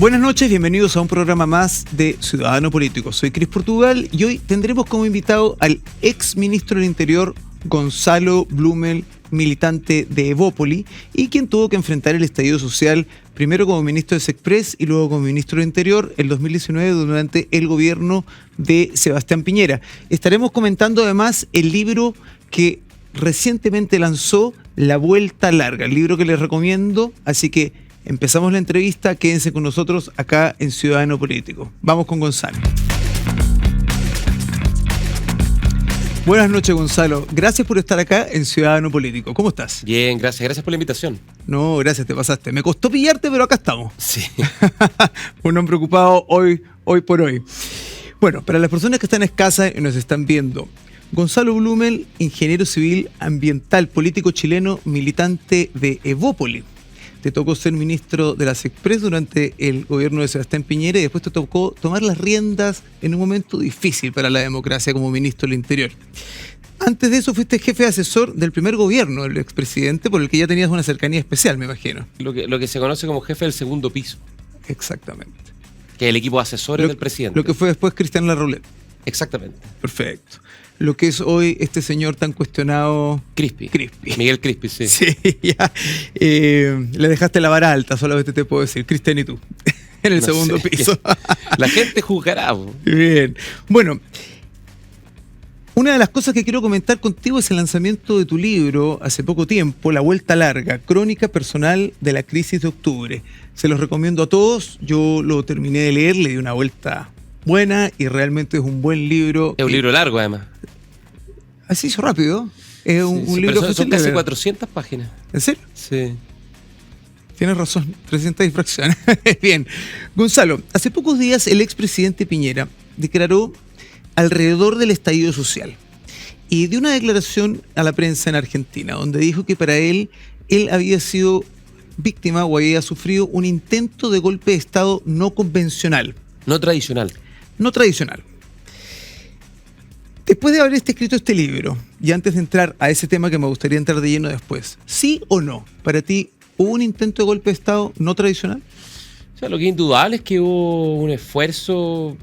Buenas noches, bienvenidos a un programa más de Ciudadano Político. Soy Cris Portugal y hoy tendremos como invitado al ex ministro del Interior, Gonzalo Blumel, militante de Evópoli, y quien tuvo que enfrentar el estallido social primero como ministro de Sexpress y luego como ministro del Interior el 2019 durante el gobierno de Sebastián Piñera. Estaremos comentando además el libro que recientemente lanzó, La Vuelta Larga, el libro que les recomiendo, así que empezamos la entrevista, quédense con nosotros acá en Ciudadano Político. Vamos con Gonzalo. Buenas noches, Gonzalo. Gracias por estar acá en Ciudadano Político. ¿Cómo estás? Bien, gracias por la invitación. No, gracias, te pasaste. Me costó pillarte, pero acá estamos. Sí. Un hombre ocupado hoy por hoy. Bueno, para las personas que están escasas y nos están viendo, Gonzalo Blumel, ingeniero civil ambiental, político chileno, militante de Evópoli. Te tocó ser ministro de la Sexpress durante el gobierno de Sebastián Piñera y después te tocó tomar las riendas en un momento difícil para la democracia como ministro del Interior. Antes de eso fuiste jefe asesor del primer gobierno del expresidente, por el que ya tenías una cercanía especial, me imagino. Lo que se conoce como jefe del segundo piso. Exactamente. Que es el equipo de asesores del presidente. Lo que fue después Cristian Larroulet. Exactamente. Perfecto. Lo que es hoy este señor tan cuestionado... Crispi. Crispi. Miguel Crispi, sí. Sí, ya. Le dejaste la vara alta, solamente te puedo decir. Cristian y tú, en el segundo piso. La gente juzgará. Bien. Bueno, una de las cosas que quiero comentar contigo es el lanzamiento de tu libro hace poco tiempo, La Vuelta Larga, crónica personal de la crisis de octubre. Se los recomiendo a todos. Yo lo terminé de leer, le di una vuelta buena y realmente es un buen libro. Es un libro largo, además. Así hizo rápido. Es un libro pero son casi 400 páginas. ¿En serio? Sí. Tienes razón, 300 y fracciones. Bien. Gonzalo, hace pocos días el expresidente Piñera declaró alrededor del estallido social y dio una declaración a la prensa en Argentina, donde dijo que para él había sido víctima o había sufrido un intento de golpe de Estado no convencional. No tradicional. No tradicional. Después de haber escrito este libro, y antes de entrar a ese tema que me gustaría entrar de lleno después, ¿sí o no? Para ti, ¿hubo un intento de golpe de Estado no tradicional? O sea, lo que es indudable es que hubo un esfuerzo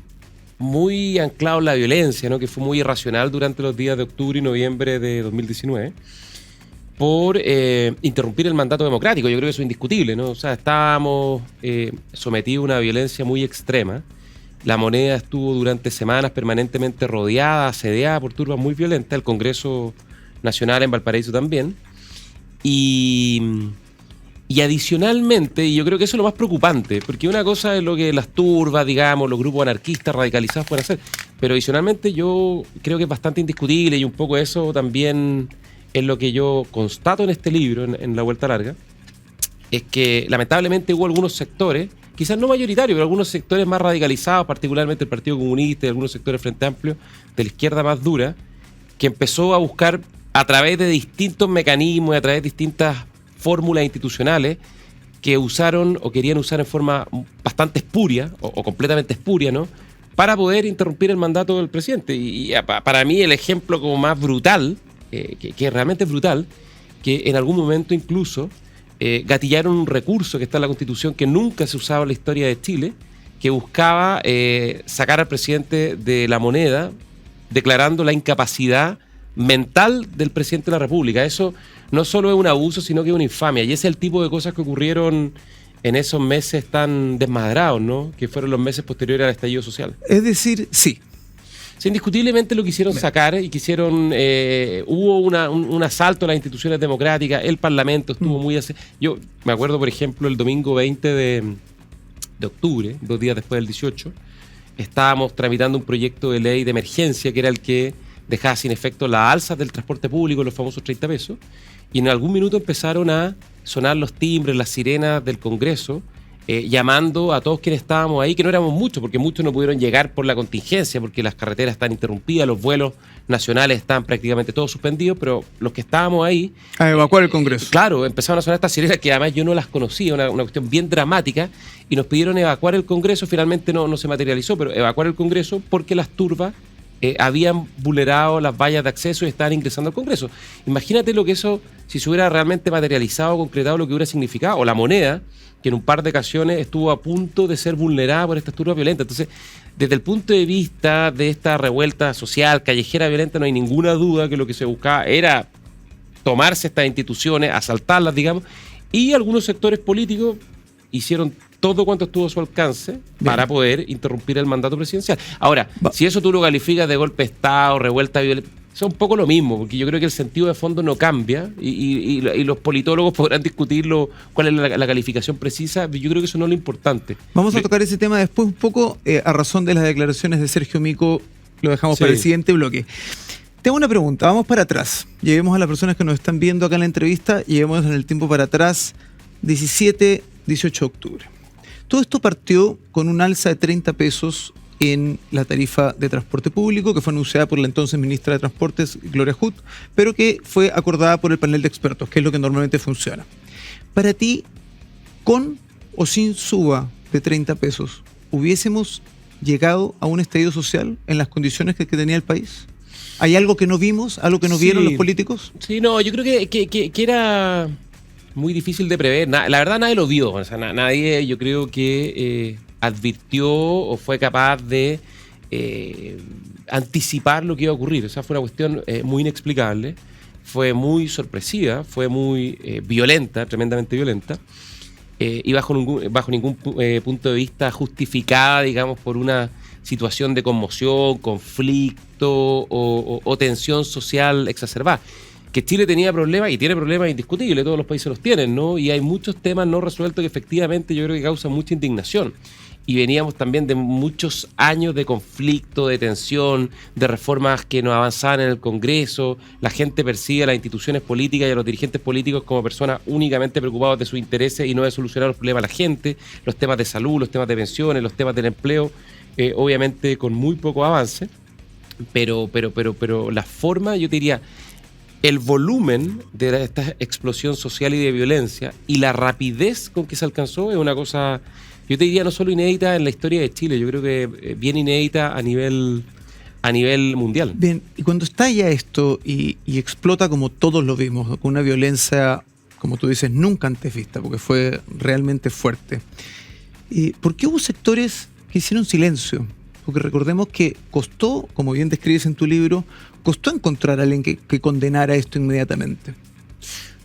muy anclado en la violencia, ¿no? Que fue muy irracional durante los días de octubre y noviembre de 2019, por interrumpir el mandato democrático. Yo creo que eso es indiscutible, ¿no? O sea, estábamos sometidos a una violencia muy extrema. La moneda estuvo durante semanas permanentemente rodeada, asediada por turbas muy violentas, el Congreso Nacional en Valparaíso también. Y adicionalmente, y yo creo que eso es lo más preocupante, porque una cosa es lo que las turbas, digamos, los grupos anarquistas radicalizados pueden hacer, pero adicionalmente yo creo que es bastante indiscutible, y un poco eso también es lo que yo constato en este libro, en La Vuelta Larga, es que lamentablemente hubo algunos sectores, quizás no mayoritarios, pero algunos sectores más radicalizados, particularmente el Partido Comunista y algunos sectores Frente Amplio, de la izquierda más dura, que empezó a buscar a través de distintos mecanismos y a través de distintas fórmulas institucionales que usaron o querían usar en forma bastante espuria o completamente espuria, ¿no?, para poder interrumpir el mandato del presidente. Y para mí el ejemplo como más brutal, que realmente es brutal, que en algún momento incluso gatillaron un recurso que está en la Constitución que nunca se usaba en la historia de Chile, que buscaba sacar al presidente de la moneda, declarando la incapacidad mental del presidente de la República. Eso no solo es un abuso, sino que es una infamia. Y ese es el tipo de cosas que ocurrieron en esos meses tan desmadrados, ¿no?, que fueron los meses posteriores al estallido social. Es decir, sí. Sí, indiscutiblemente lo quisieron sacar y quisieron... hubo un asalto a las instituciones democráticas, el Parlamento estuvo muy... Yo me acuerdo, por ejemplo, el domingo 20 de octubre, 2 días después del 18, estábamos tramitando un proyecto de ley de emergencia que era el que dejaba sin efecto las alzas del transporte público, los famosos 30 pesos, y en algún minuto empezaron a sonar los timbres, las sirenas del Congreso, llamando a todos quienes estábamos ahí, que no éramos muchos, porque muchos no pudieron llegar por la contingencia, porque las carreteras están interrumpidas, los vuelos nacionales están prácticamente todos suspendidos, pero los que estábamos ahí... A evacuar el Congreso. Claro, empezaron a sonar estas sirenas que además yo no las conocía, una cuestión bien dramática, y nos pidieron evacuar el Congreso. Finalmente no se materializó, pero evacuar el Congreso porque las turbas habían vulnerado las vallas de acceso y estaban ingresando al Congreso. Imagínate lo que eso, si se hubiera realmente materializado, concretado, lo que hubiera significado, o la moneda, que en un par de ocasiones estuvo a punto de ser vulnerada por estas turbas violentas. Entonces, desde el punto de vista de esta revuelta social, callejera violenta, no hay ninguna duda que lo que se buscaba era tomarse estas instituciones, asaltarlas, digamos, y algunos sectores políticos hicieron todo cuanto estuvo a su alcance para poder interrumpir el mandato presidencial. Ahora, si eso tú lo calificas de golpe de Estado, revuelta violenta, es un poco lo mismo, porque yo creo que el sentido de fondo no cambia y los politólogos podrán discutirlo, cuál es la calificación precisa. Yo creo que eso no es lo importante. Vamos a tocar ese tema después un poco, a razón de las declaraciones de Sergio Mico, lo dejamos para el siguiente bloque. Tengo una pregunta, vamos para atrás. Llevemos a las personas que nos están viendo acá en la entrevista, llevemos en el tiempo para atrás, 17, 18 de octubre. Todo esto partió con un alza de 30 pesos en la tarifa de transporte público, que fue anunciada por la entonces ministra de Transportes, Gloria Hood, pero que fue acordada por el panel de expertos, que es lo que normalmente funciona. Para ti, ¿con o sin suba de 30 pesos, hubiésemos llegado a un estallido social en las condiciones que tenía el país? ¿Hay algo que no vimos, algo que no vieron los políticos? Sí, no, yo creo que era muy difícil de prever. La verdad nadie lo vio, o sea, nadie yo creo que advirtió o fue capaz de anticipar lo que iba a ocurrir. O sea, fue una cuestión muy inexplicable, fue muy sorpresiva, fue muy violenta, tremendamente violenta, y bajo ningún punto de vista justificada, digamos, por una situación de conmoción, conflicto o tensión social exacerbada. Que Chile tenía problemas y tiene problemas indiscutibles, todos los países los tienen, ¿no? Y hay muchos temas no resueltos que efectivamente yo creo que causan mucha indignación. Y veníamos también de muchos años de conflicto, de tensión, de reformas que no avanzaban en el Congreso. La gente percibe a las instituciones políticas y a los dirigentes políticos como personas únicamente preocupados de sus intereses y no de solucionar los problemas de la gente, los temas de salud, los temas de pensiones, los temas del empleo, obviamente con muy poco avance. Pero la forma, yo te diría, el volumen de esta explosión social y de violencia y la rapidez con que se alcanzó es una cosa, yo te diría, no solo inédita en la historia de Chile, yo creo que bien inédita a nivel mundial. Bien, y cuando estalla esto y explota como todos lo vimos, con una violencia, como tú dices, nunca antes vista, porque fue realmente fuerte, ¿por qué hubo sectores que hicieron silencio? Porque recordemos que costó, como bien describes en tu libro, costó encontrar a alguien que condenara esto inmediatamente.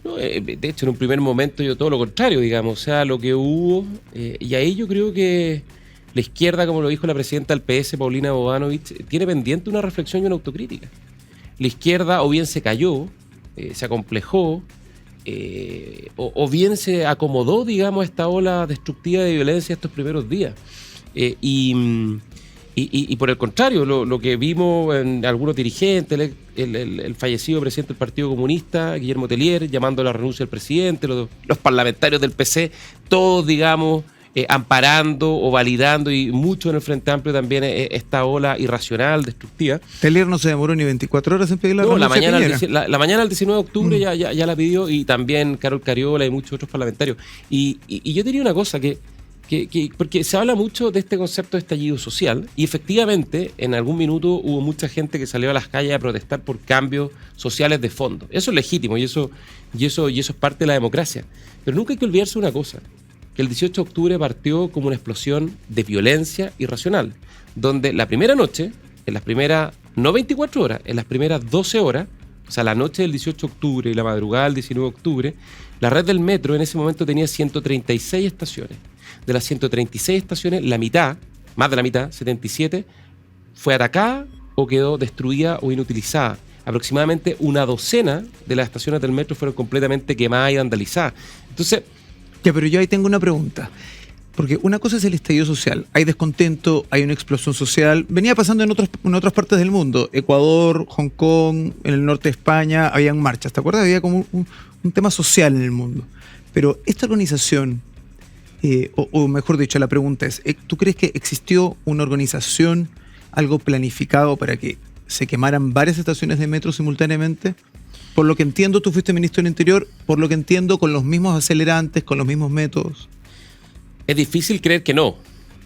No, de hecho, en un primer momento yo todo lo contrario, digamos, o sea, lo que hubo, y ahí yo creo que la izquierda, como lo dijo la presidenta del PS, Paulina Bodanovich, tiene pendiente una reflexión y una autocrítica. La izquierda o bien se cayó, se acomplejó, o bien se acomodó, digamos, a esta ola destructiva de violencia estos primeros días. Y por el contrario, lo que vimos en algunos dirigentes, el fallecido presidente del Partido Comunista, Guillermo Tellier, llamando a la renuncia del presidente, los parlamentarios del PC, todos, digamos, amparando o validando, y mucho en el Frente Amplio también, esta ola irracional, destructiva. Tellier no se demoró ni 24 horas en pedir la renuncia. No, la mañana del 19 de octubre ya la pidió, y también Carol Cariola y muchos otros parlamentarios. Y yo diría una cosa, porque se habla mucho de este concepto de estallido social, y efectivamente en algún minuto hubo mucha gente que salió a las calles a protestar por cambios sociales de fondo. Eso es legítimo y eso es parte de la democracia. Pero nunca hay que olvidarse una cosa, que el 18 de octubre partió como una explosión de violencia irracional, donde la primera noche, en las primeras, no 24 horas, en las primeras 12 horas, o sea, la noche del 18 de octubre y la madrugada del 19 de octubre, la red del metro en ese momento tenía 136 estaciones. De las 136 estaciones, la mitad, más de la mitad, 77, fue atacada o quedó destruida o inutilizada. Aproximadamente una docena de las estaciones del metro fueron completamente quemadas y vandalizadas. Entonces... Ya, pero yo ahí tengo una pregunta. Porque una cosa es el estallido social. Hay descontento, hay una explosión social. Venía pasando en otras partes del mundo. Ecuador, Hong Kong, en el norte de España, habían marchas. ¿Te acuerdas? Había como un tema social en el mundo. Pero esta organización... o mejor dicho, la pregunta es, ¿tú crees que existió una organización, algo planificado para que se quemaran varias estaciones de metro simultáneamente? Por lo que entiendo, tú fuiste ministro del Interior, por lo que entiendo, con los mismos acelerantes, con los mismos métodos. Es difícil creer que no,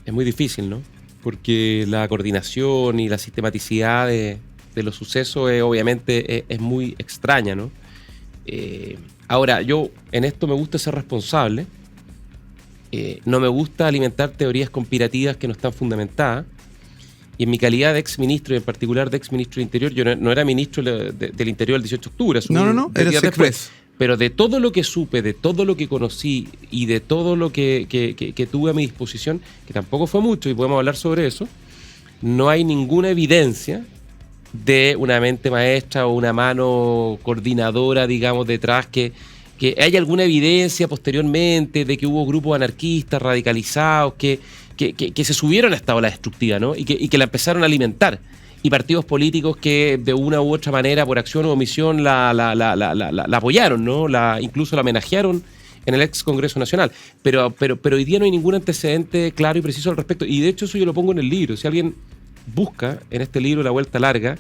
es muy difícil, ¿no? porque la coordinación y la sistematicidad de los sucesos obviamente es muy extraña, ¿no? Ahora, yo en esto me gusta ser responsable, no me gusta alimentar teorías conspirativas que no están fundamentadas, y en mi calidad de exministro, y en particular de exministro del Interior, yo no era ministro del Interior el 18 de octubre. No, eres express. Pero de todo lo que supe, de todo lo que conocí y de todo lo que tuve a mi disposición, que tampoco fue mucho y podemos hablar sobre eso, no hay ninguna evidencia de una mente maestra o una mano coordinadora, digamos, detrás, que haya alguna evidencia posteriormente de que hubo grupos anarquistas radicalizados que se subieron a esta ola destructiva, ¿no? Y que la empezaron a alimentar. Y partidos políticos que de una u otra manera, por acción o omisión, la apoyaron, ¿no? Incluso la homenajearon en el ex Congreso Nacional. Pero hoy día no hay ningún antecedente claro y preciso al respecto. Y de hecho eso yo lo pongo en el libro. Si alguien busca en este libro La Vuelta Larga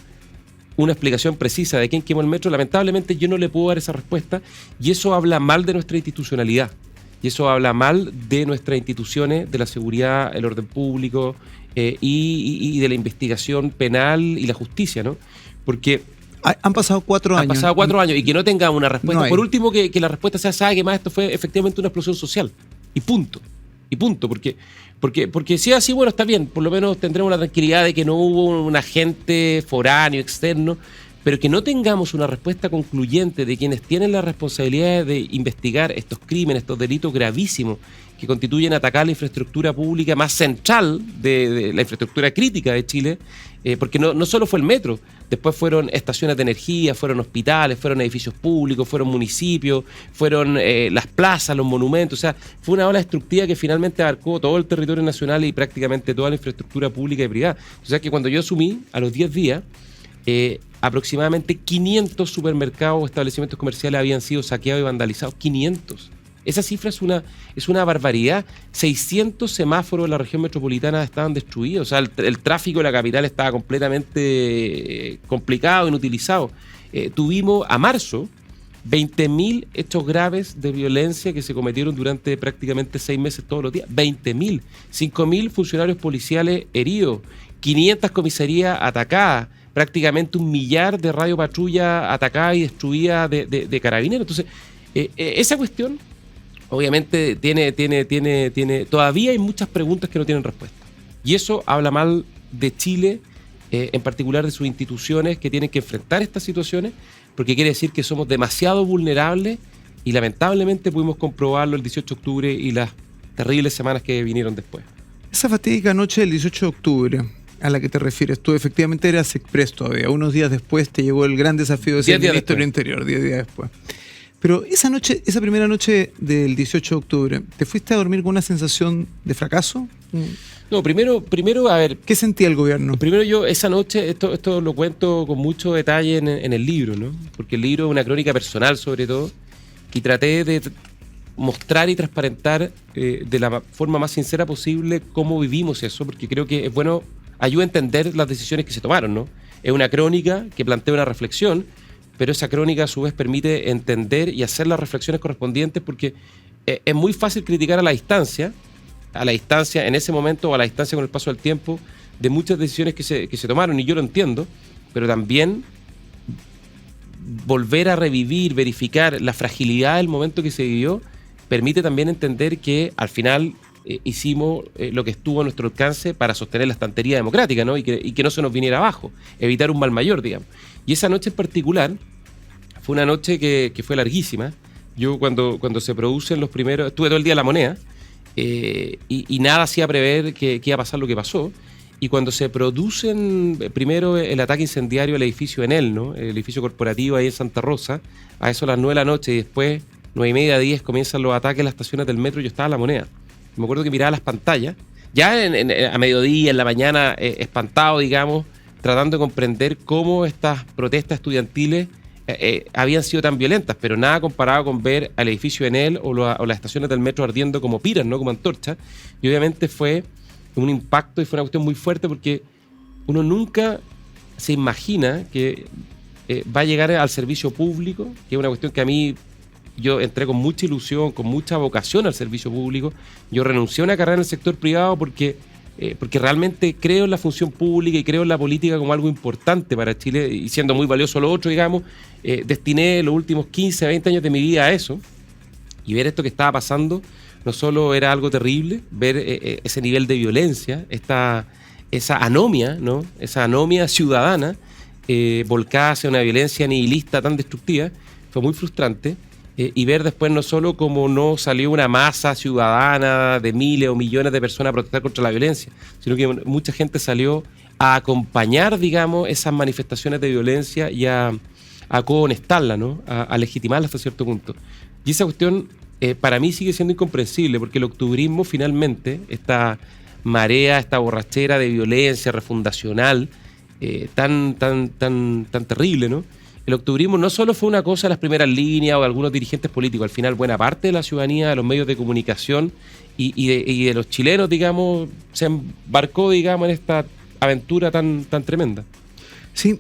una explicación precisa de quién quemó el metro, lamentablemente yo no le puedo dar esa respuesta, y eso habla mal de nuestra institucionalidad. Y eso habla mal de nuestras instituciones, de la seguridad, el orden público y de la investigación penal y la justicia, ¿no? Porque han pasado 4 años. Han pasado 4 años y que no tengamos una respuesta. No, por último, que la respuesta sea, ¿sabe qué más? Esto fue efectivamente una explosión social. Y punto. Porque si es así, bueno, está bien. Por lo menos tendremos la tranquilidad de que no hubo un agente foráneo, externo, pero que no tengamos una respuesta concluyente de quienes tienen la responsabilidad de investigar estos crímenes, estos delitos gravísimos que constituyen atacar la infraestructura pública más central de la infraestructura crítica de Chile, porque no solo fue el metro, después fueron estaciones de energía, fueron hospitales, fueron edificios públicos, fueron municipios, fueron las plazas, los monumentos, o sea, fue una ola destructiva que finalmente abarcó todo el territorio nacional y prácticamente toda la infraestructura pública y privada. O sea que cuando yo asumí, a los 10 días, aproximadamente 500 supermercados o establecimientos comerciales habían sido saqueados y vandalizados. 500. Esa cifra es una barbaridad. 600 semáforos en la región metropolitana estaban destruidos. O sea, el tráfico de la capital estaba completamente complicado, inutilizado. Tuvimos a marzo 20.000 hechos graves de violencia que se cometieron durante prácticamente 6 meses todos los días. 20.000. 5.000 funcionarios policiales heridos. 500 comisarías atacadas. Prácticamente 1 millar de radiopatrulla atacada y destruida de carabineros. Entonces, esa cuestión, obviamente, todavía hay muchas preguntas que no tienen respuesta. Y eso habla mal de Chile, en particular de sus instituciones que tienen que enfrentar estas situaciones, porque quiere decir que somos demasiado vulnerables y lamentablemente pudimos comprobarlo el 18 de octubre y las terribles semanas que vinieron después. Esa fatídica noche del 18 de octubre a la que te refieres tú, efectivamente eras express todavía. Unos días después te llegó el gran desafío de ser ministro del Interior, 10 días después. Pero esa noche, esa primera noche del 18 de octubre, ¿te fuiste a dormir con una sensación de fracaso? No, primero, a ver... ¿Qué sentía el gobierno? Primero yo, esa noche, esto lo cuento con mucho detalle en el libro, ¿no? Porque el libro es una crónica personal sobre todo, y traté de mostrar y transparentar de la forma más sincera posible cómo vivimos eso, porque creo que es bueno, ayuda a entender las decisiones que se tomaron, ¿no? Es una crónica que plantea una reflexión, pero esa crónica a su vez permite entender y hacer las reflexiones correspondientes, porque es muy fácil criticar a la distancia en ese momento o a la distancia con el paso del tiempo de muchas decisiones que se tomaron, y yo lo entiendo, pero también volver a revivir, verificar la fragilidad del momento que se vivió, permite también entender que al final hicimos lo que estuvo a nuestro alcance para sostener la estantería democrática, ¿no? y que no se nos viniera abajo, evitar un mal mayor, digamos. Y esa noche en particular fue una noche que fue larguísima. Yo cuando se producen los primeros... Estuve todo el día en La Moneda y nada hacía prever que iba a pasar lo que pasó. Y cuando se producen primero el ataque incendiario al edificio Enel, ¿no? El edificio corporativo ahí en Santa Rosa, a eso a las 9 de la noche, y después 9:30, 10 comienzan los ataques en las estaciones del metro. Yo estaba en La Moneda. Me acuerdo que miraba las pantallas, ya a mediodía, en la mañana, espantado, digamos, tratando de comprender cómo estas protestas estudiantiles habían sido tan violentas, pero nada comparado con ver al edificio Enel o las estaciones del metro ardiendo como piras, ¿no? Como antorchas. Y obviamente fue un impacto y fue una cuestión muy fuerte, porque uno nunca se imagina que va a llegar al servicio público, que es una cuestión que a mí... Yo entré con mucha ilusión, con mucha vocación al servicio público. Yo renuncié a una carrera en el sector privado porque porque realmente creo en la función pública y creo en la política como algo importante para Chile, y siendo muy valioso lo otro, digamos, destiné los últimos 15, 20 años de mi vida a eso, y ver esto que estaba pasando no solo era algo terrible, ver ese nivel de violencia, esa anomia, ¿no? Esa anomia ciudadana volcada hacia una violencia nihilista tan destructiva, fue muy frustrante. Y ver después no solo cómo no salió una masa ciudadana de miles o millones de personas a protestar contra la violencia, sino que mucha gente salió a acompañar, digamos, esas manifestaciones de violencia y a cohonestarla, ¿no? A legitimarla hasta cierto punto. Y esa cuestión para mí sigue siendo incomprensible, porque el octubrismo finalmente, esta marea, esta borrachera de violencia refundacional tan terrible, ¿no? El octubrismo no solo fue una cosa de las primeras líneas o de algunos dirigentes políticos, al final buena parte de la ciudadanía, de los medios de comunicación y de los chilenos, digamos, se embarcó, digamos, en esta aventura tan tremenda. Sí.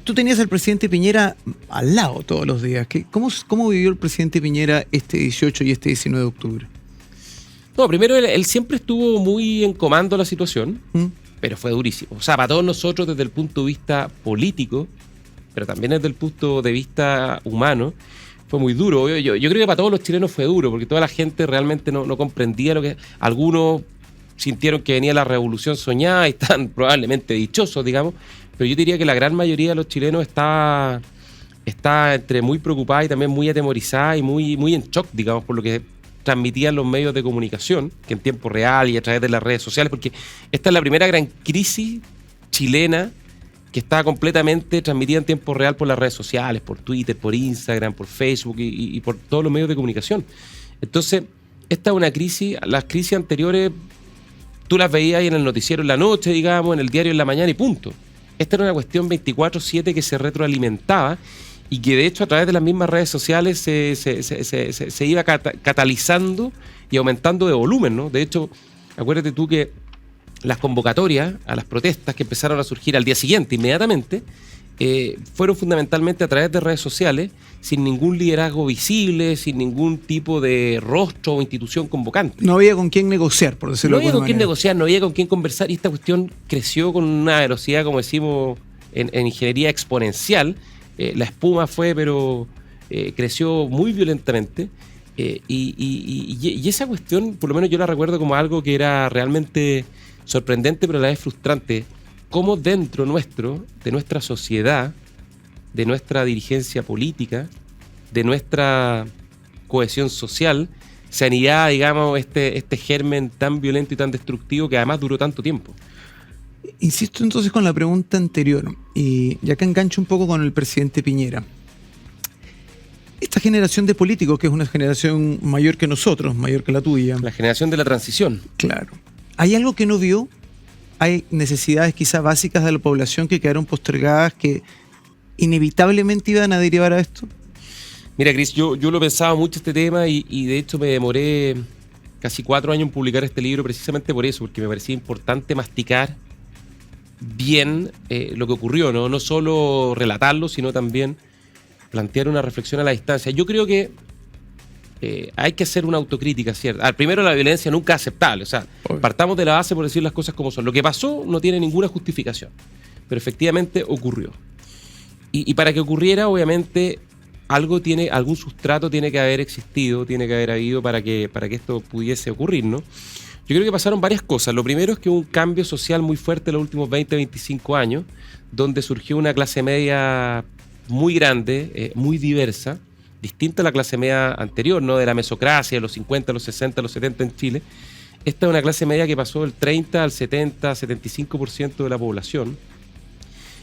Tú tenías al presidente Piñera al lado todos los días. ¿Cómo vivió el presidente Piñera este 18 y este 19 de octubre? No, primero él siempre estuvo muy en comando de la situación. Pero fue durísimo. O sea, para todos nosotros desde el punto de vista político, pero también desde el punto de vista humano, fue muy duro. Yo creo que para todos los chilenos fue duro, porque toda la gente realmente no comprendía lo que... Algunos sintieron que venía la revolución soñada y están probablemente dichosos, digamos, pero yo diría que la gran mayoría de los chilenos está entre muy preocupada y también muy atemorizada y muy en shock, digamos, por lo que transmitían los medios de comunicación, que en tiempo real y a través de las redes sociales, porque esta es la primera gran crisis chilena que está completamente transmitida en tiempo real por las redes sociales, por Twitter, por Instagram, por Facebook y por todos los medios de comunicación. Entonces, esta es una crisis, las crisis anteriores tú las veías ahí en el noticiero en la noche, digamos, en el diario en la mañana y punto. Esta era una cuestión 24/7 que se retroalimentaba y que de hecho a través de las mismas redes sociales se iba catalizando y aumentando de volumen, ¿no? De hecho, acuérdate tú que las convocatorias a las protestas que empezaron a surgir al día siguiente, inmediatamente, fueron fundamentalmente a través de redes sociales, sin ningún liderazgo visible, sin ningún tipo de rostro o institución convocante. No había con quién negociar, por decirlo de alguna manera. No había con quién negociar, no había con quién conversar, y esta cuestión creció con una velocidad, como decimos en ingeniería, exponencial. La espuma pero creció muy violentamente. Y esa cuestión, por lo menos yo la recuerdo como algo que era realmente sorprendente, pero a la vez frustrante. Cómo dentro de nuestra sociedad, de nuestra dirigencia política, de nuestra cohesión social, se anidaba, digamos, este germen tan violento y tan destructivo que además duró tanto tiempo. Insisto entonces con la pregunta anterior, y ya que engancho un poco con el presidente Piñera. Esta generación de políticos, que es una generación mayor que nosotros, mayor que la tuya. La generación de la transición. Claro. ¿Hay algo que no vio? ¿Hay necesidades quizás básicas de la población que quedaron postergadas que inevitablemente iban a derivar a esto? Mira, Cris, yo lo pensaba mucho este tema y de hecho me demoré casi 4 años en publicar este libro precisamente por eso, porque me parecía importante masticar bien lo que ocurrió, ¿no? No solo relatarlo, sino también plantear una reflexión a la distancia. Yo creo que hay que hacer una autocrítica, ¿cierto? Primero, la violencia nunca es aceptable, o sea, partamos de la base por decir las cosas como son. Lo que pasó no tiene ninguna justificación, pero efectivamente ocurrió. Y para que ocurriera, obviamente, algún sustrato tiene que haber existido, tiene que haber habido para que esto pudiese ocurrir, ¿no? Yo creo que pasaron varias cosas. Lo primero es que hubo un cambio social muy fuerte en los últimos 20, 25 años, donde surgió una clase media muy grande, muy diversa, distinta a la clase media anterior, ¿no? De la mesocracia, de los 50, los 60, los 70 en Chile. Esta es una clase media que pasó del 30 al 70, 75% de la población,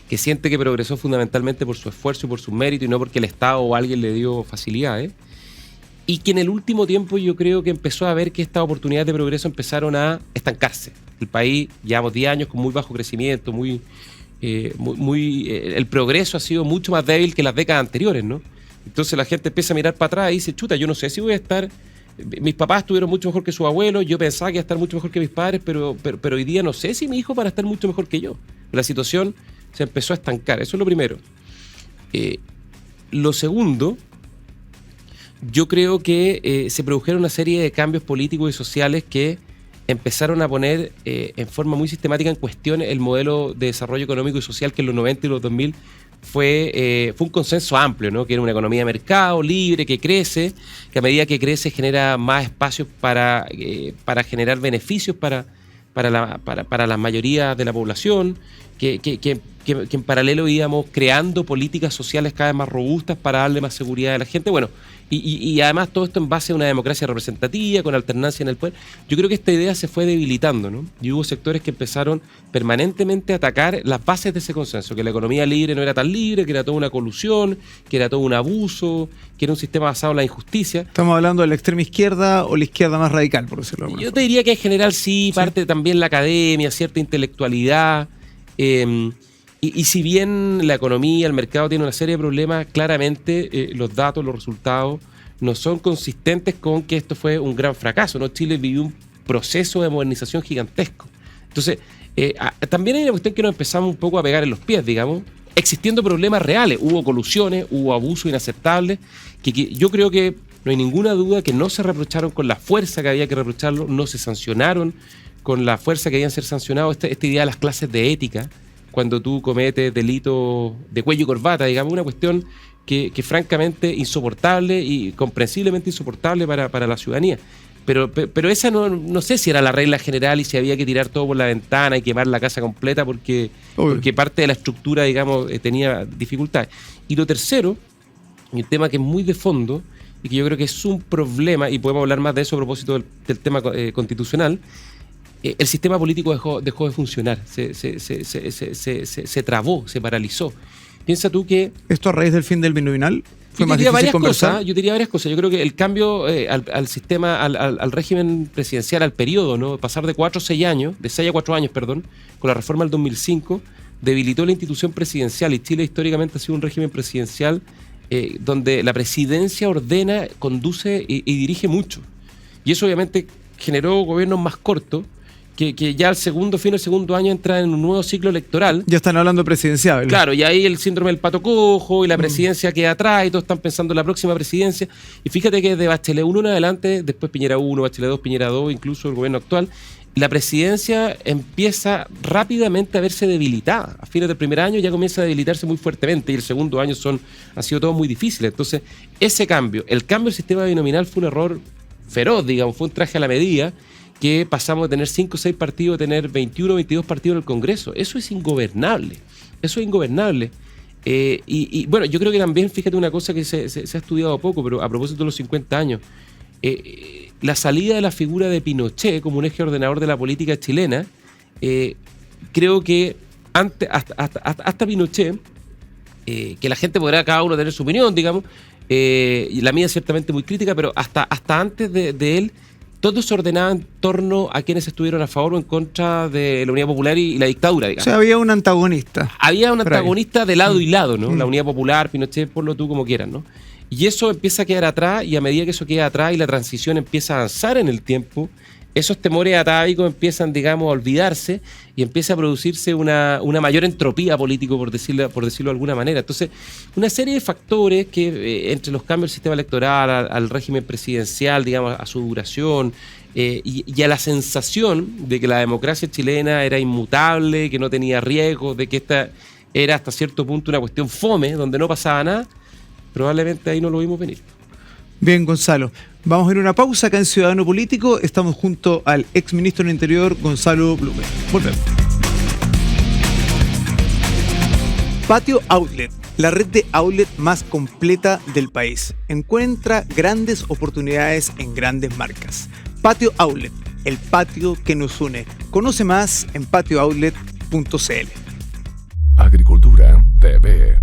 que siente que progresó fundamentalmente por su esfuerzo y por su mérito y no porque el Estado o alguien le dio facilidades. Y que en el último tiempo yo creo que empezó a ver que estas oportunidades de progreso empezaron a estancarse. El país, llevamos 10 años con muy bajo crecimiento, el progreso ha sido mucho más débil que las décadas anteriores, ¿no? Entonces la gente empieza a mirar para atrás y dice, chuta, yo no sé si voy a estar... Mis papás estuvieron mucho mejor que sus abuelos, yo pensaba que iba a estar mucho mejor que mis padres, pero hoy día no sé si mi hijo va a estar mucho mejor que yo. La situación se empezó a estancar, eso es lo primero. Lo segundo, yo creo que se produjeron una serie de cambios políticos y sociales que empezaron a poner en forma muy sistemática en cuestión el modelo de desarrollo económico y social que en los 90 y los 2000 fue un consenso amplio, ¿no? Que era una economía de mercado, libre, que crece, que a medida que crece genera más espacios para generar beneficios para la mayoría de la población, que en paralelo íbamos creando políticas sociales cada vez más robustas para darle más seguridad a la gente. Bueno, y además todo esto en base a una democracia representativa, con alternancia en el poder. Yo creo que esta idea se fue debilitando, ¿no? Y hubo sectores que empezaron permanentemente a atacar las bases de ese consenso, que la economía libre no era tan libre, que era toda una colusión, que era todo un abuso, que era un sistema basado en la injusticia. ¿Estamos hablando de la extrema izquierda o la izquierda más radical, por decirlo de alguna Yo forma? te diría que en general sí, parte también la academia, cierta intelectualidad. Y si bien la economía, el mercado tiene una serie de problemas, claramente los datos, los resultados no son consistentes con que esto fue un gran fracaso, ¿no? Chile vivió un proceso de modernización gigantesco. Entonces, también hay una cuestión que nos empezamos un poco a pegar en los pies, digamos, existiendo problemas reales. Hubo colusiones, hubo abusos inaceptables, que yo creo que no hay ninguna duda que no se reprocharon con la fuerza que había que reprocharlo, no se sancionaron con la fuerza que debían ser sancionados. Esta idea de las clases de ética, cuando tú cometes delitos de cuello y corbata, digamos, una cuestión que francamente insoportable y comprensiblemente insoportable para la ciudadanía. Pero esa no sé si era la regla general y si había que tirar todo por la ventana y quemar la casa completa porque parte de la estructura, digamos, tenía dificultades. Y lo tercero, un tema que es muy de fondo y que yo creo que es un problema, y podemos hablar más de eso a propósito del tema constitucional. El sistema político dejó de funcionar, se trabó, se paralizó. Piensa tú que... ¿Esto a raíz del fin del binominal? ¿Fue Yo más difícil conversar? yo diría varias cosas. Yo creo que el cambio al sistema, al régimen presidencial, al periodo, ¿no? Pasar de 6 a 4 años, perdón, con la reforma del 2005, debilitó la institución presidencial, y Chile históricamente ha sido un régimen presidencial donde la presidencia ordena, conduce y dirige mucho. Y eso obviamente generó gobiernos más cortos, que ya al fin del segundo año entran en un nuevo ciclo electoral. Ya están hablando presidencial. Claro, y ahí el síndrome del pato cojo y la presidencia queda atrás y todos están pensando en la próxima presidencia. Y fíjate que de Bachelet 1 en adelante, después Piñera 1, Bachelet 2, Piñera 2, incluso el gobierno actual, la presidencia empieza rápidamente a verse debilitada. A fines del primer año ya comienza a debilitarse muy fuertemente y el segundo año han sido todos muy difíciles. Entonces, el cambio del sistema binominal fue un error feroz, digamos, fue un traje a la medida, que pasamos de tener 5 o 6 partidos a tener 21 o 22 partidos en el Congreso. Eso es ingobernable. Y bueno, yo creo que también, fíjate una cosa que se ha estudiado poco, pero a propósito de los 50 años, la salida de la figura de Pinochet como un eje ordenador de la política chilena, creo que hasta Pinochet, que la gente podrá cada uno tener su opinión, digamos, y la mía es ciertamente muy crítica, pero hasta antes de él, todo se ordenaba en torno a quienes estuvieron a favor o en contra de la Unidad Popular y la dictadura, digamos. O sea, había un antagonista. Había un antagonista de lado y lado, ¿no? La Unidad Popular, Pinochet, ponlo tú como quieras, ¿no? Y eso empieza a quedar atrás, y a medida que eso queda atrás y la transición empieza a avanzar en el tiempo, esos temores atávicos empiezan, digamos, a olvidarse y empieza a producirse una mayor entropía política, por decirlo de alguna manera. Entonces, una serie de factores que entre los cambios del sistema electoral, al régimen presidencial, digamos, a su duración, y a la sensación de que la democracia chilena era inmutable, que no tenía riesgos, de que esta era hasta cierto punto una cuestión fome, donde no pasaba nada, probablemente ahí no lo vimos venir. Bien, Gonzalo. Vamos a ir a una pausa acá en Ciudadano Político. Estamos junto al exministro del Interior, Gonzalo Blumen. Volvemos. Patio Outlet, la red de outlet más completa del país. Encuentra grandes oportunidades en grandes marcas. Patio Outlet, el patio que nos une. Conoce más en patiooutlet.cl. Agricultura TV.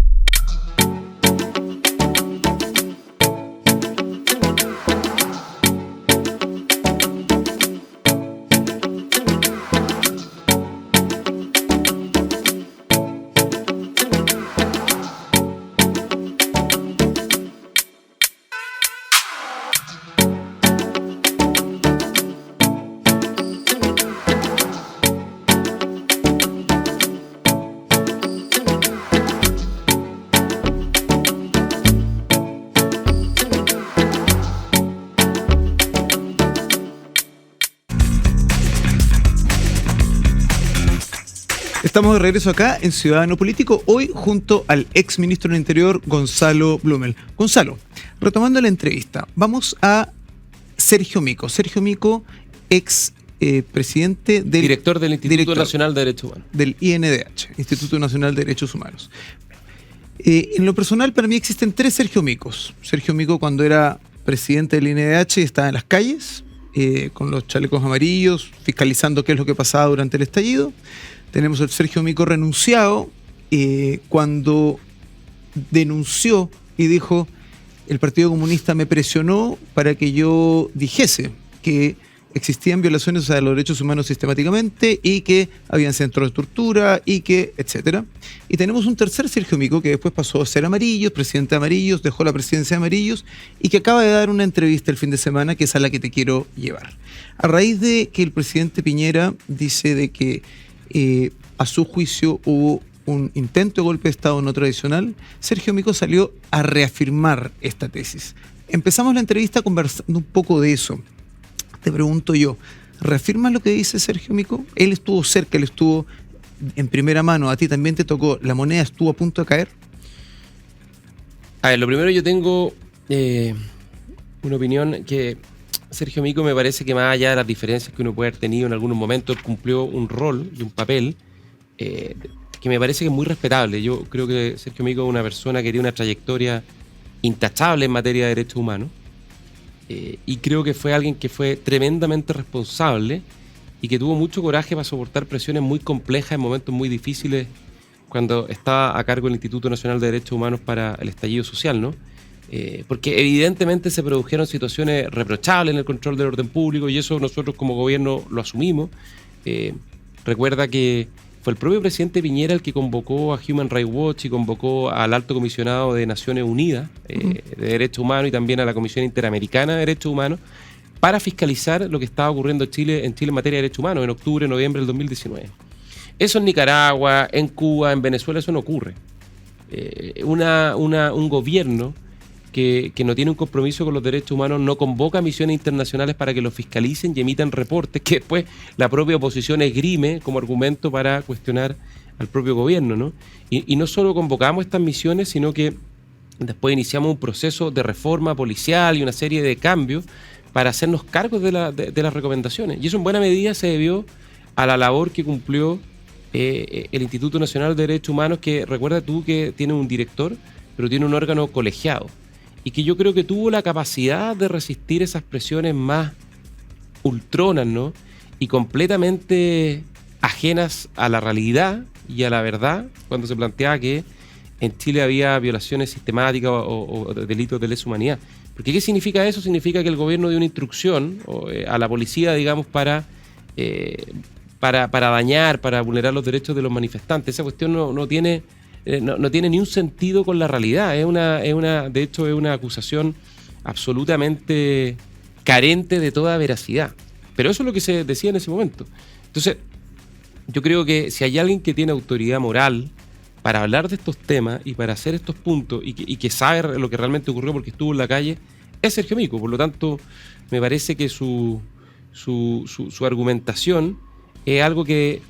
Estamos de regreso acá en Ciudadano Político, hoy junto al ex ministro del Interior, Gonzalo Blumel. Gonzalo, retomando la entrevista, vamos a Sergio Mico. Sergio Mico, ex presidente del... Director del Instituto Nacional de Derechos Humanos. Del INDH, Instituto Nacional de Derechos Humanos. En lo personal, para mí existen tres Sergio Micos. Sergio Mico, cuando era presidente del INDH, estaba en las calles, con los chalecos amarillos, fiscalizando qué es lo que pasaba durante el estallido. Tenemos el Sergio Mico renunciado, cuando denunció y dijo: el Partido Comunista me presionó para que yo dijese que existían violaciones a los derechos humanos sistemáticamente y que habían centros de tortura y que, etcétera. Y tenemos un tercer Sergio Mico que después pasó a ser Amarillos, presidente de Amarillos, dejó la presidencia de Amarillos y que acaba de dar una entrevista el fin de semana, que es a la que te quiero llevar. A raíz de que el presidente Piñera dice de que a su juicio hubo un intento de golpe de Estado no tradicional, Sergio Mico salió a reafirmar esta tesis. Empezamos la entrevista conversando un poco de eso. Te pregunto yo, ¿reafirmas lo que dice Sergio Mico? Él estuvo cerca, él estuvo en primera mano, a ti también te tocó, ¿la moneda estuvo a punto de caer? A ver, lo primero, yo tengo una opinión que Sergio Mico, me parece que más allá de las diferencias que uno puede haber tenido en algunos momentos, cumplió un rol y un papel que me parece que es muy respetable. Yo creo que Sergio Mico es una persona que tiene una trayectoria intachable en materia de derechos humanos. Y creo que fue alguien que fue tremendamente responsable y que tuvo mucho coraje para soportar presiones muy complejas en momentos muy difíciles cuando estaba a cargo del Instituto Nacional de Derechos Humanos para el estallido social, ¿no? Porque evidentemente se produjeron situaciones reprochables en el control del orden público y eso nosotros como gobierno lo asumimos. Recuerda que fue el propio presidente Piñera el que convocó a Human Rights Watch y convocó al Alto Comisionado de Naciones Unidas de Derechos Humanos y también a la Comisión Interamericana de Derechos Humanos para fiscalizar lo que estaba ocurriendo en Chile en materia de derechos humanos en octubre, noviembre del 2019. Eso en Nicaragua, en Cuba, en Venezuela, eso no ocurre. Un gobierno que no tiene un compromiso con los derechos humanos no convoca misiones internacionales para que los fiscalicen y emitan reportes que después la propia oposición esgrime como argumento para cuestionar al propio gobierno, ¿no? Y no solo convocamos estas misiones, sino que después iniciamos un proceso de reforma policial y una serie de cambios para hacernos cargos de las recomendaciones. Y eso en buena medida se debió a la labor que cumplió el Instituto Nacional de Derechos Humanos, que recuerda tú que tiene un director, pero tiene un órgano colegiado. Y que yo creo que tuvo la capacidad de resistir esas presiones más ultronas, ¿no? Y completamente ajenas a la realidad y a la verdad, cuando se planteaba que en Chile había violaciones sistemáticas o delitos de lesa humanidad. Porque ¿qué significa eso? Significa que el gobierno dio una instrucción a la policía, digamos, para dañar, para vulnerar los derechos de los manifestantes. Esa cuestión no tiene ni un sentido con la realidad. De hecho, es una acusación absolutamente carente de toda veracidad. Pero eso es lo que se decía en ese momento. Entonces, yo creo que si hay alguien que tiene autoridad moral para hablar de estos temas y para hacer estos puntos y que sabe lo que realmente ocurrió porque estuvo en la calle, es Sergio Mico. Por lo tanto, me parece que su argumentación es algo que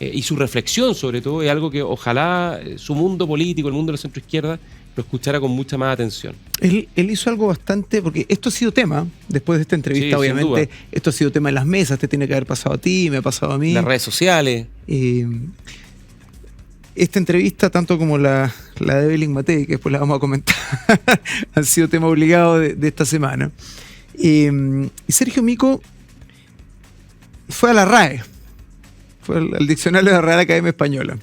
y su reflexión sobre todo es algo que ojalá su mundo político, el mundo de la centroizquierda, lo escuchara con mucha más atención. Él hizo algo bastante, porque esto ha sido tema, después de esta entrevista, sí, obviamente, esto ha sido tema en las mesas, te tiene que haber pasado a ti, me ha pasado a mí. Las redes sociales. Esta entrevista, tanto como la de Evelyn Matei, que después la vamos a comentar, han sido tema obligado de esta semana. Y Sergio Mico fue a la RAE, fue al diccionario de la Real Academia Española.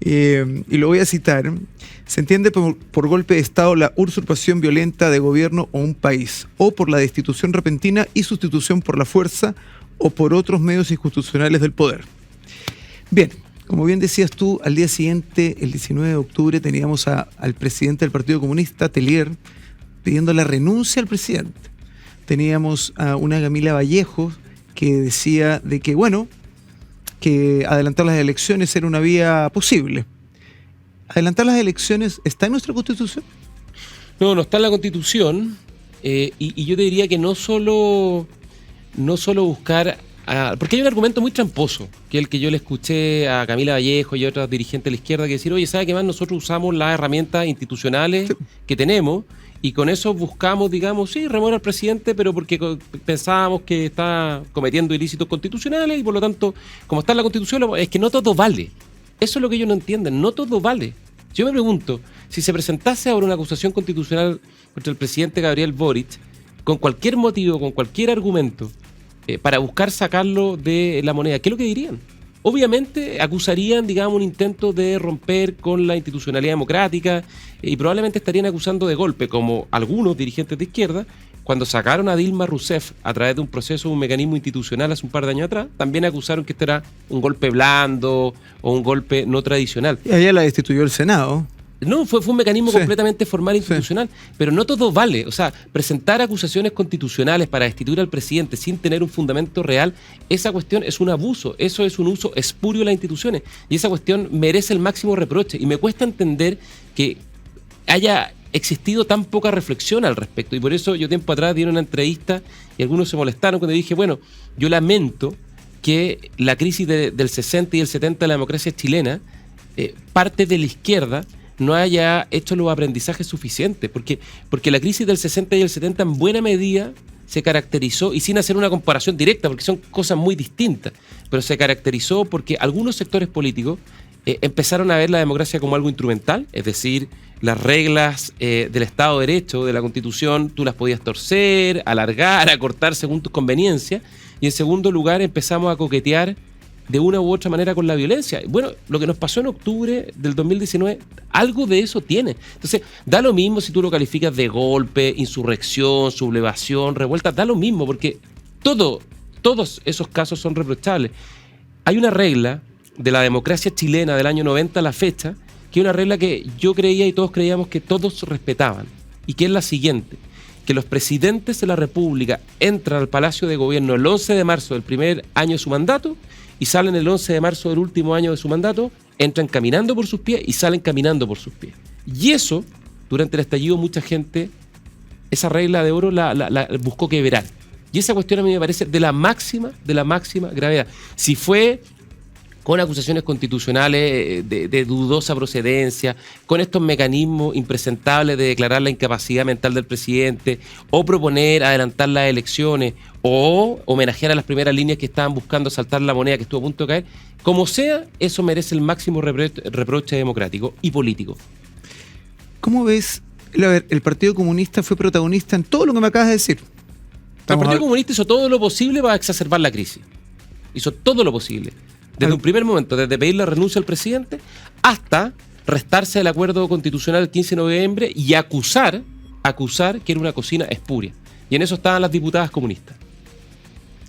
Y lo voy a citar. Se entiende por golpe de Estado la usurpación violenta de gobierno o un país, o por la destitución repentina y sustitución por la fuerza, o por otros medios institucionales del poder. Bien, como bien decías tú, al día siguiente, el 19 de octubre, teníamos al presidente del Partido Comunista, Tellier, pidiendo la renuncia al presidente. Teníamos a una Camila Vallejo que decía de que, bueno, que adelantar las elecciones era una vía posible. ¿Adelantar las elecciones está en nuestra Constitución? No está en la Constitución. Y yo te diría que no solo buscar porque hay un argumento muy tramposo, que es el que yo le escuché a Camila Vallejo y a otros dirigentes de la izquierda, que decir, oye, ¿sabe qué más? Nosotros usamos las herramientas institucionales que tenemos y con eso buscamos, digamos, sí, remover al presidente, pero porque pensábamos que está cometiendo ilícitos constitucionales y por lo tanto, como está en la Constitución, es que no todo vale. Eso es lo que ellos no entienden, no todo vale. Yo me pregunto, si se presentase ahora una acusación constitucional contra el presidente Gabriel Boric, con cualquier motivo, con cualquier argumento, para buscar sacarlo de la moneda, ¿qué es lo que dirían? Obviamente acusarían, digamos, un intento de romper con la institucionalidad democrática y probablemente estarían acusando de golpe, como algunos dirigentes de izquierda, cuando sacaron a Dilma Rousseff a través de un proceso, un mecanismo institucional hace un par de años atrás, también acusaron que este era un golpe blando o un golpe no tradicional. Y allá la destituyó el Senado. No, fue un mecanismo completamente formal e institucional, pero no todo vale. O sea, presentar acusaciones constitucionales para destituir al presidente sin tener un fundamento real, esa cuestión es un abuso, eso es un uso espurio de las instituciones y esa cuestión merece el máximo reproche y me cuesta entender que haya existido tan poca reflexión al respecto y por eso yo tiempo atrás di una entrevista y algunos se molestaron cuando dije, bueno, yo lamento que la crisis del 60 y el 70 de la democracia chilena, parte de la izquierda no haya hecho los aprendizajes suficientes, porque la crisis del 60 y el 70 en buena medida se caracterizó, y sin hacer una comparación directa, porque son cosas muy distintas, pero se caracterizó porque algunos sectores políticos empezaron a ver la democracia como algo instrumental, es decir, las reglas del Estado de Derecho, de la Constitución, tú las podías torcer, alargar, acortar según tus conveniencias, y en segundo lugar empezamos a coquetear de una u otra manera con la violencia. Bueno, lo que nos pasó en octubre del 2019, algo de eso tiene. Entonces, da lo mismo si tú lo calificas de golpe, insurrección, sublevación, revuelta, da lo mismo, porque todos esos casos son reprochables. Hay una regla de la democracia chilena del año 90 a la fecha, que es una regla que yo creía y todos creíamos que todos respetaban, y que es la siguiente, que los presidentes de la República entran al Palacio de Gobierno el 11 de marzo del primer año de su mandato, y salen el 11 de marzo del último año de su mandato, entran caminando por sus pies y salen caminando por sus pies. Y eso, durante el estallido, mucha gente, esa regla de oro la buscó quebrar. Y esa cuestión a mí me parece de la máxima gravedad. Si fue con acusaciones constitucionales de dudosa procedencia, con estos mecanismos impresentables de declarar la incapacidad mental del presidente, o proponer adelantar las elecciones, o homenajear a las primeras líneas que estaban buscando saltar la moneda que estuvo a punto de caer, como sea, eso merece el máximo reproche democrático y político. ¿Cómo ves? A ver, el Partido Comunista fue protagonista en todo lo que me acabas de decir. El Partido Comunista hizo todo lo posible para exacerbar la crisis. Hizo todo lo posible. Desde un primer momento, desde pedir la renuncia al presidente hasta restarse del acuerdo constitucional el 15 de noviembre y acusar que era una cocina espuria. Y en eso estaban las diputadas comunistas.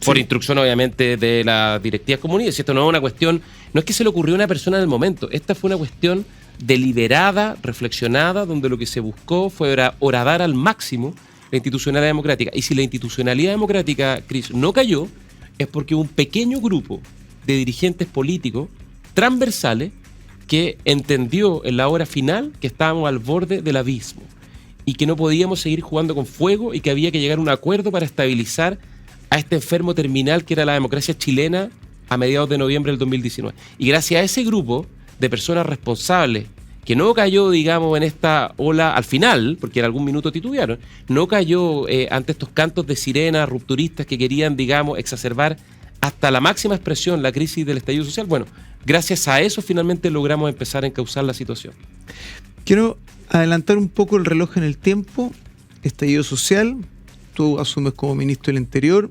Por instrucción, obviamente, de las directivas comunistas. Y esto no es una cuestión, no es que se le ocurrió a una persona en el momento. Esta fue una cuestión deliberada, reflexionada, donde lo que se buscó fue horadar al máximo la institucionalidad democrática. Y si la institucionalidad democrática, Cris, no cayó, es porque un pequeño grupo de dirigentes políticos transversales que entendió en la hora final que estábamos al borde del abismo y que no podíamos seguir jugando con fuego y que había que llegar a un acuerdo para estabilizar a este enfermo terminal que era la democracia chilena a mediados de noviembre del 2019. Y gracias a ese grupo de personas responsables que no cayó, digamos, en esta ola al final, porque en algún minuto titubearon, no cayó ante estos cantos de sirena rupturistas que querían, digamos, exacerbar hasta la máxima expresión la crisis del estallido social. Bueno, gracias a eso finalmente logramos empezar a encauzar la situación. Quiero adelantar un poco el reloj en el tiempo. Estallido social, tú asumes como ministro del Interior,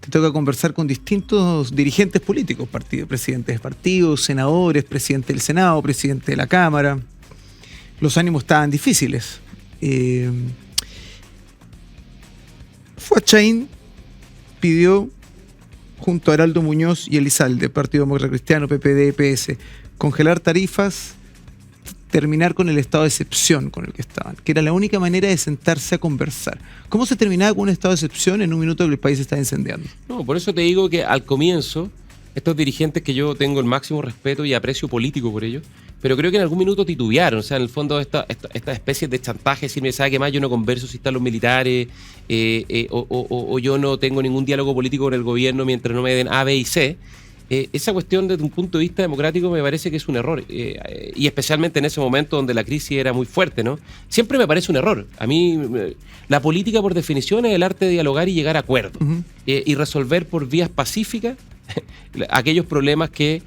te toca conversar con distintos dirigentes políticos, presidentes de partidos, senadores, presidente del Senado, presidente de la Cámara. Los ánimos estaban difíciles. Fuachain pidió, junto a Heraldo Muñoz y Elizalde, Partido Demócrata Cristiano, PPD, PS, congelar tarifas, terminar con el estado de excepción con el que estaban, que era la única manera de sentarse a conversar. ¿Cómo se terminaba con un estado de excepción en un minuto que el país está incendiando? No, por eso te digo que al comienzo estos dirigentes que yo tengo el máximo respeto y aprecio político por ellos, pero creo que en algún minuto titubearon. O sea, en el fondo esta especie de chantaje, decirme, ¿sabe qué más? Yo no converso si están los militares, o yo no tengo ningún diálogo político con el gobierno mientras no me den A, B y C. Esa cuestión desde un punto de vista democrático me parece que es un error, y especialmente en ese momento donde la crisis era muy fuerte, ¿no? Siempre me parece un error. A mí, la política por definición es el arte de dialogar y llegar a acuerdos, y resolver por vías pacíficas aquellos problemas que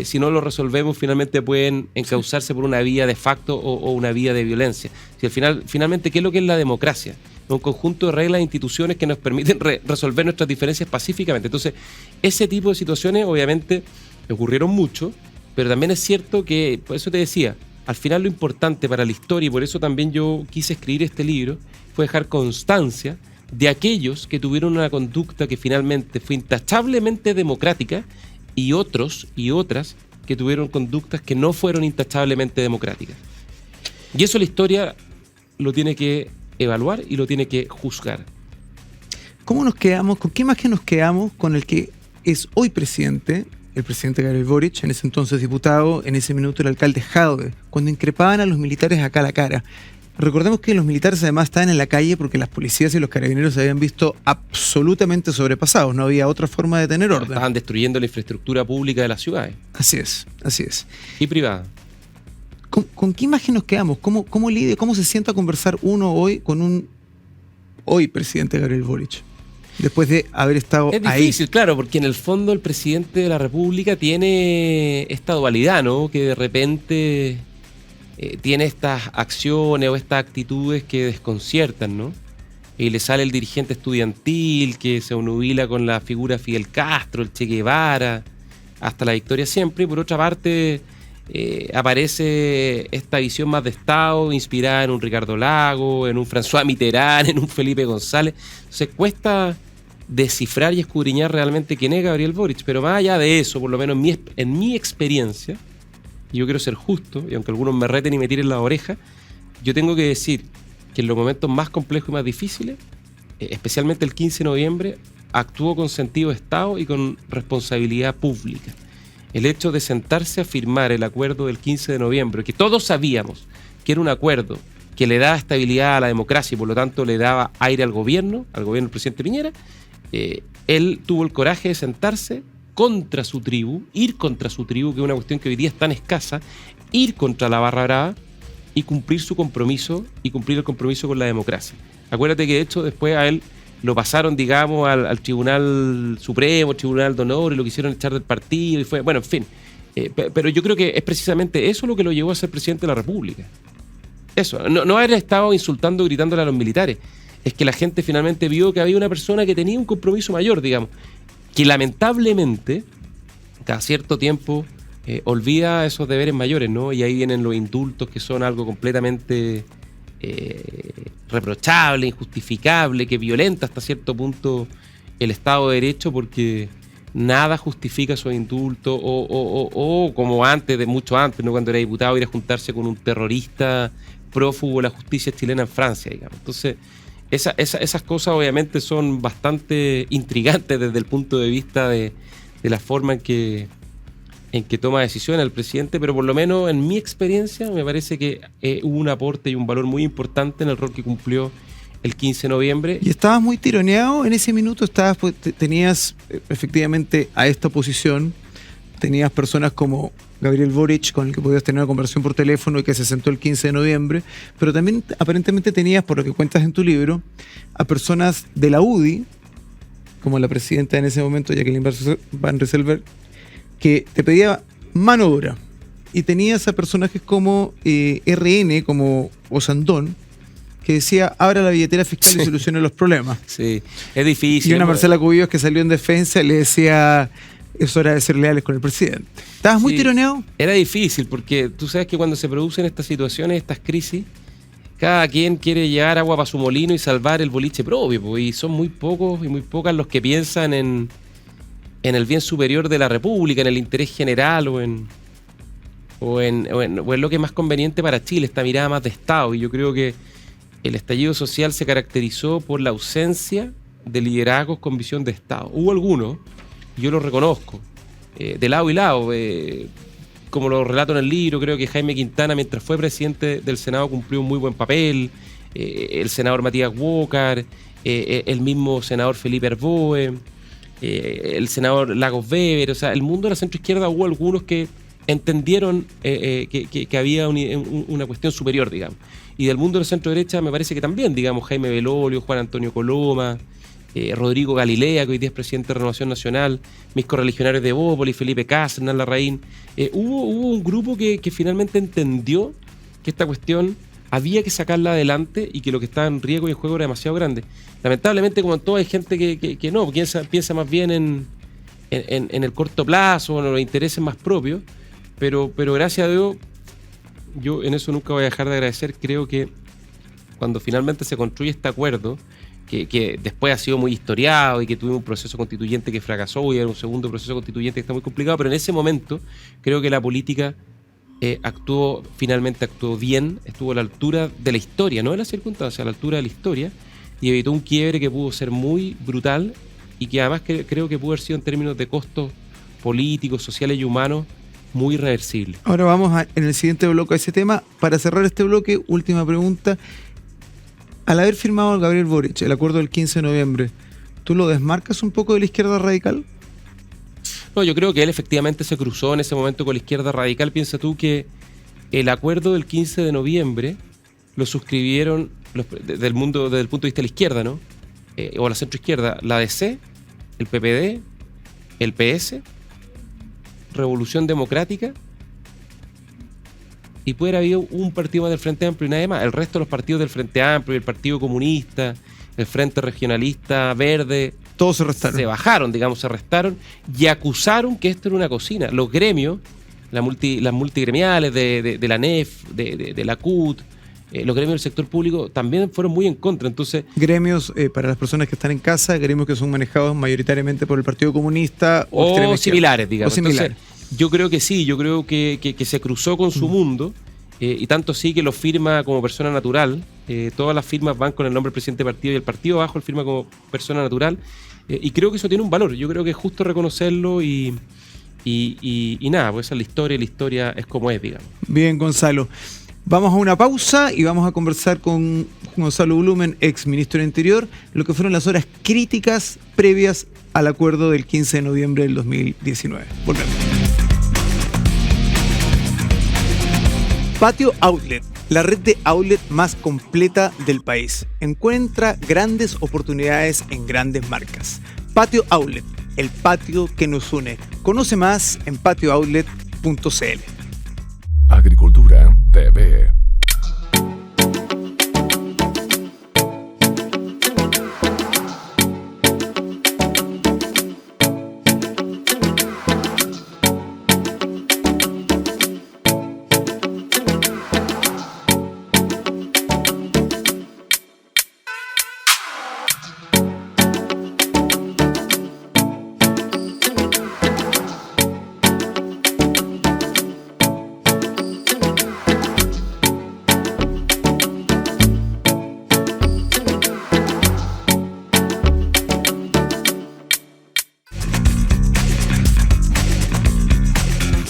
si no lo resolvemos finalmente pueden encauzarse por una vía de facto o una vía de violencia. Si finalmente, ¿qué es lo que es la democracia? Un conjunto de reglas e instituciones que nos permiten resolver nuestras diferencias pacíficamente. Entonces, ese tipo de situaciones obviamente ocurrieron mucho, pero también es cierto que, por eso te decía, al final lo importante para la historia, y por eso también yo quise escribir este libro, fue dejar constancia de aquellos que tuvieron una conducta que finalmente fue intachablemente democrática, y otros y otras que tuvieron conductas que no fueron intachablemente democráticas. Y eso la historia lo tiene que evaluar y lo tiene que juzgar. ¿Cómo nos quedamos? ¿Con qué imagen nos quedamos con el que es hoy presidente, el presidente Gabriel Boric, en ese entonces diputado, en ese minuto el alcalde Jadwe, cuando increpaban a los militares acá a la cara? Recordemos que los militares además estaban en la calle porque las policías y los carabineros se habían visto absolutamente sobrepasados, no había otra forma de tener orden. Estaban destruyendo la infraestructura pública de las ciudades. Así es. Y privada. ¿Con qué imagen nos quedamos? ¿Cómo lidia, cómo se sienta a conversar uno hoy con un hoy presidente Gabriel Boric? Después de haber estado ahí. Es difícil, claro, porque en el fondo el presidente de la República tiene esta dualidad, ¿no? Que de repente tiene estas acciones o estas actitudes que desconciertan, ¿no? Y le sale el dirigente estudiantil que se obnubila con la figura de Fidel Castro, el Che Guevara, hasta la victoria siempre. Y por otra parte, aparece esta visión más de Estado, inspirada en un Ricardo Lagos, en un François Mitterrand, en un Felipe González. Se cuesta descifrar y escudriñar realmente quién es Gabriel Boric, pero más allá de eso, por lo menos en mi experiencia, y yo quiero ser justo, y aunque algunos me reten y me tiren la oreja, yo tengo que decir que en los momentos más complejos y más difíciles, especialmente el 15 de noviembre, actuó con sentido de Estado y con responsabilidad pública. El hecho de sentarse a firmar el acuerdo del 15 de noviembre, que todos sabíamos que era un acuerdo que le daba estabilidad a la democracia y por lo tanto le daba aire al gobierno del presidente Piñera, él tuvo el coraje de sentarse contra su tribu, ir contra su tribu, que es una cuestión que hoy día es tan escasa, ir contra la barra brava y cumplir su compromiso y cumplir el compromiso con la democracia. Acuérdate que de hecho después a él lo pasaron, digamos, al Tribunal Supremo, Tribunal de Honor, y lo quisieron echar del partido y fue, bueno, en fin. Pero yo creo que es precisamente eso lo que lo llevó a ser presidente de la República. Eso, no haber estado insultando, gritándole a los militares. Es que la gente finalmente vio que había una persona que tenía un compromiso mayor, digamos, que lamentablemente cada cierto tiempo olvida esos deberes mayores, ¿no? Y ahí vienen los indultos, que son algo completamente reprochable, injustificable, que violenta hasta cierto punto el Estado de Derecho, porque nada justifica esos indultos, o como antes, mucho antes, ¿no? Cuando era diputado, ir a juntarse con un terrorista prófugo de la justicia chilena en Francia, digamos. Entonces, esas cosas obviamente son bastante intrigantes desde el punto de vista de la forma en que toma decisiones el presidente, pero por lo menos en mi experiencia me parece que hubo un aporte y un valor muy importante en el rol que cumplió el 15 de noviembre. ¿Y estabas muy tironeado en ese minuto? Tenías efectivamente a esta oposición, tenías personas como Gabriel Boric, con el que podías tener una conversación por teléfono y que se sentó el 15 de noviembre, pero también aparentemente tenías, por lo que cuentas en tu libro, a personas de la UDI, como la presidenta en ese momento, Jacqueline Van Rysselberghe, que te pedía mano dura. Y tenías a personajes como RN, como Osandón, que decía, abra la billetera fiscal y solucione los problemas. Sí, es difícil. Y una Marcela Cubillos que salió en defensa y le decía, es hora de ser leales con el presidente. ¿Estabas muy tironeado? Era difícil, porque tú sabes que cuando se producen estas situaciones, estas crisis, cada quien quiere llevar agua para su molino y salvar el boliche propio, pues, y son muy pocos y muy pocas los que piensan en el bien superior de la República, en el interés general o en lo que es más conveniente para Chile, esta mirada más de Estado. Y yo creo que el estallido social se caracterizó por la ausencia de liderazgos con visión de Estado. Hubo algunos, yo lo reconozco, de lado y lado. Como lo relato en el libro, creo que Jaime Quintana, mientras fue presidente del Senado, cumplió un muy buen papel. El senador Matías Walker, el mismo senador Felipe Arboe, el senador Lagos Weber. O sea, el mundo de la centroizquierda hubo algunos que entendieron que había una cuestión superior, digamos. Y del mundo de la centro-derecha me parece que también, digamos, Jaime Belolio, Juan Antonio Coloma, Rodrigo Galilea, que hoy día es presidente de Renovación Nacional, mis correligionarios de Evópolis, Felipe Cas, Hernán Larraín. Hubo un grupo que finalmente entendió que esta cuestión había que sacarla adelante y que lo que estaba en riesgo y en juego era demasiado grande. Lamentablemente, como en todo, hay gente que no, piensa más bien en el corto plazo, en los intereses más propios, pero gracias a Dios, yo en eso nunca voy a dejar de agradecer. Creo que cuando finalmente se construye este acuerdo, que después ha sido muy historiado y que tuvimos un proceso constituyente que fracasó y era un segundo proceso constituyente que está muy complicado, pero en ese momento creo que la política finalmente actuó bien, estuvo a la altura de la historia, no de las circunstancias, a la altura de la historia, y evitó un quiebre que pudo ser muy brutal y que además creo que pudo haber sido en términos de costos políticos, sociales y humanos muy irreversible. Ahora vamos en el siguiente bloque a ese tema. Para cerrar este bloque, última pregunta. Al haber firmado Gabriel Boric el acuerdo del 15 de noviembre, ¿tú lo desmarcas un poco de la izquierda radical? No, yo creo que él efectivamente se cruzó en ese momento con la izquierda radical. Piensa tú que el acuerdo del 15 de noviembre lo suscribieron desde el punto de vista de la izquierda, ¿no? O la centroizquierda, la DC, el PPD, el PS, Revolución Democrática, y puede haber habido un partido más del Frente Amplio y nadie más. El resto de los partidos del Frente Amplio, el Partido Comunista, el Frente Regionalista Verde, todos se restaron. Se bajaron, digamos, se restaron y acusaron que esto era una cocina. Los gremios, las multigremiales de la NEF, de la CUT, los gremios del sector público también fueron muy en contra. Entonces, gremios, para las personas que están en casa, gremios que son manejados mayoritariamente por el Partido Comunista o similares, digamos. O similares. Entonces, yo creo que sí, yo creo que se cruzó con su mundo, y tanto sí que lo firma como persona natural. Todas las firmas van con el nombre del presidente del partido y el partido abajo él firma como persona natural, y creo que eso tiene un valor. Yo creo que es justo reconocerlo y nada, pues esa es la historia es como es, digamos. Bien, Gonzalo. Vamos a una pausa y vamos a conversar con Gonzalo Blumen, ex ministro del Interior, lo que fueron las horas críticas previas al acuerdo del 15 de noviembre del 2019. Volvemos. Patio Outlet, la red de outlet más completa del país. Encuentra grandes oportunidades en grandes marcas. Patio Outlet, el patio que nos une. Conoce más en patiooutlet.cl. Agricultura TV.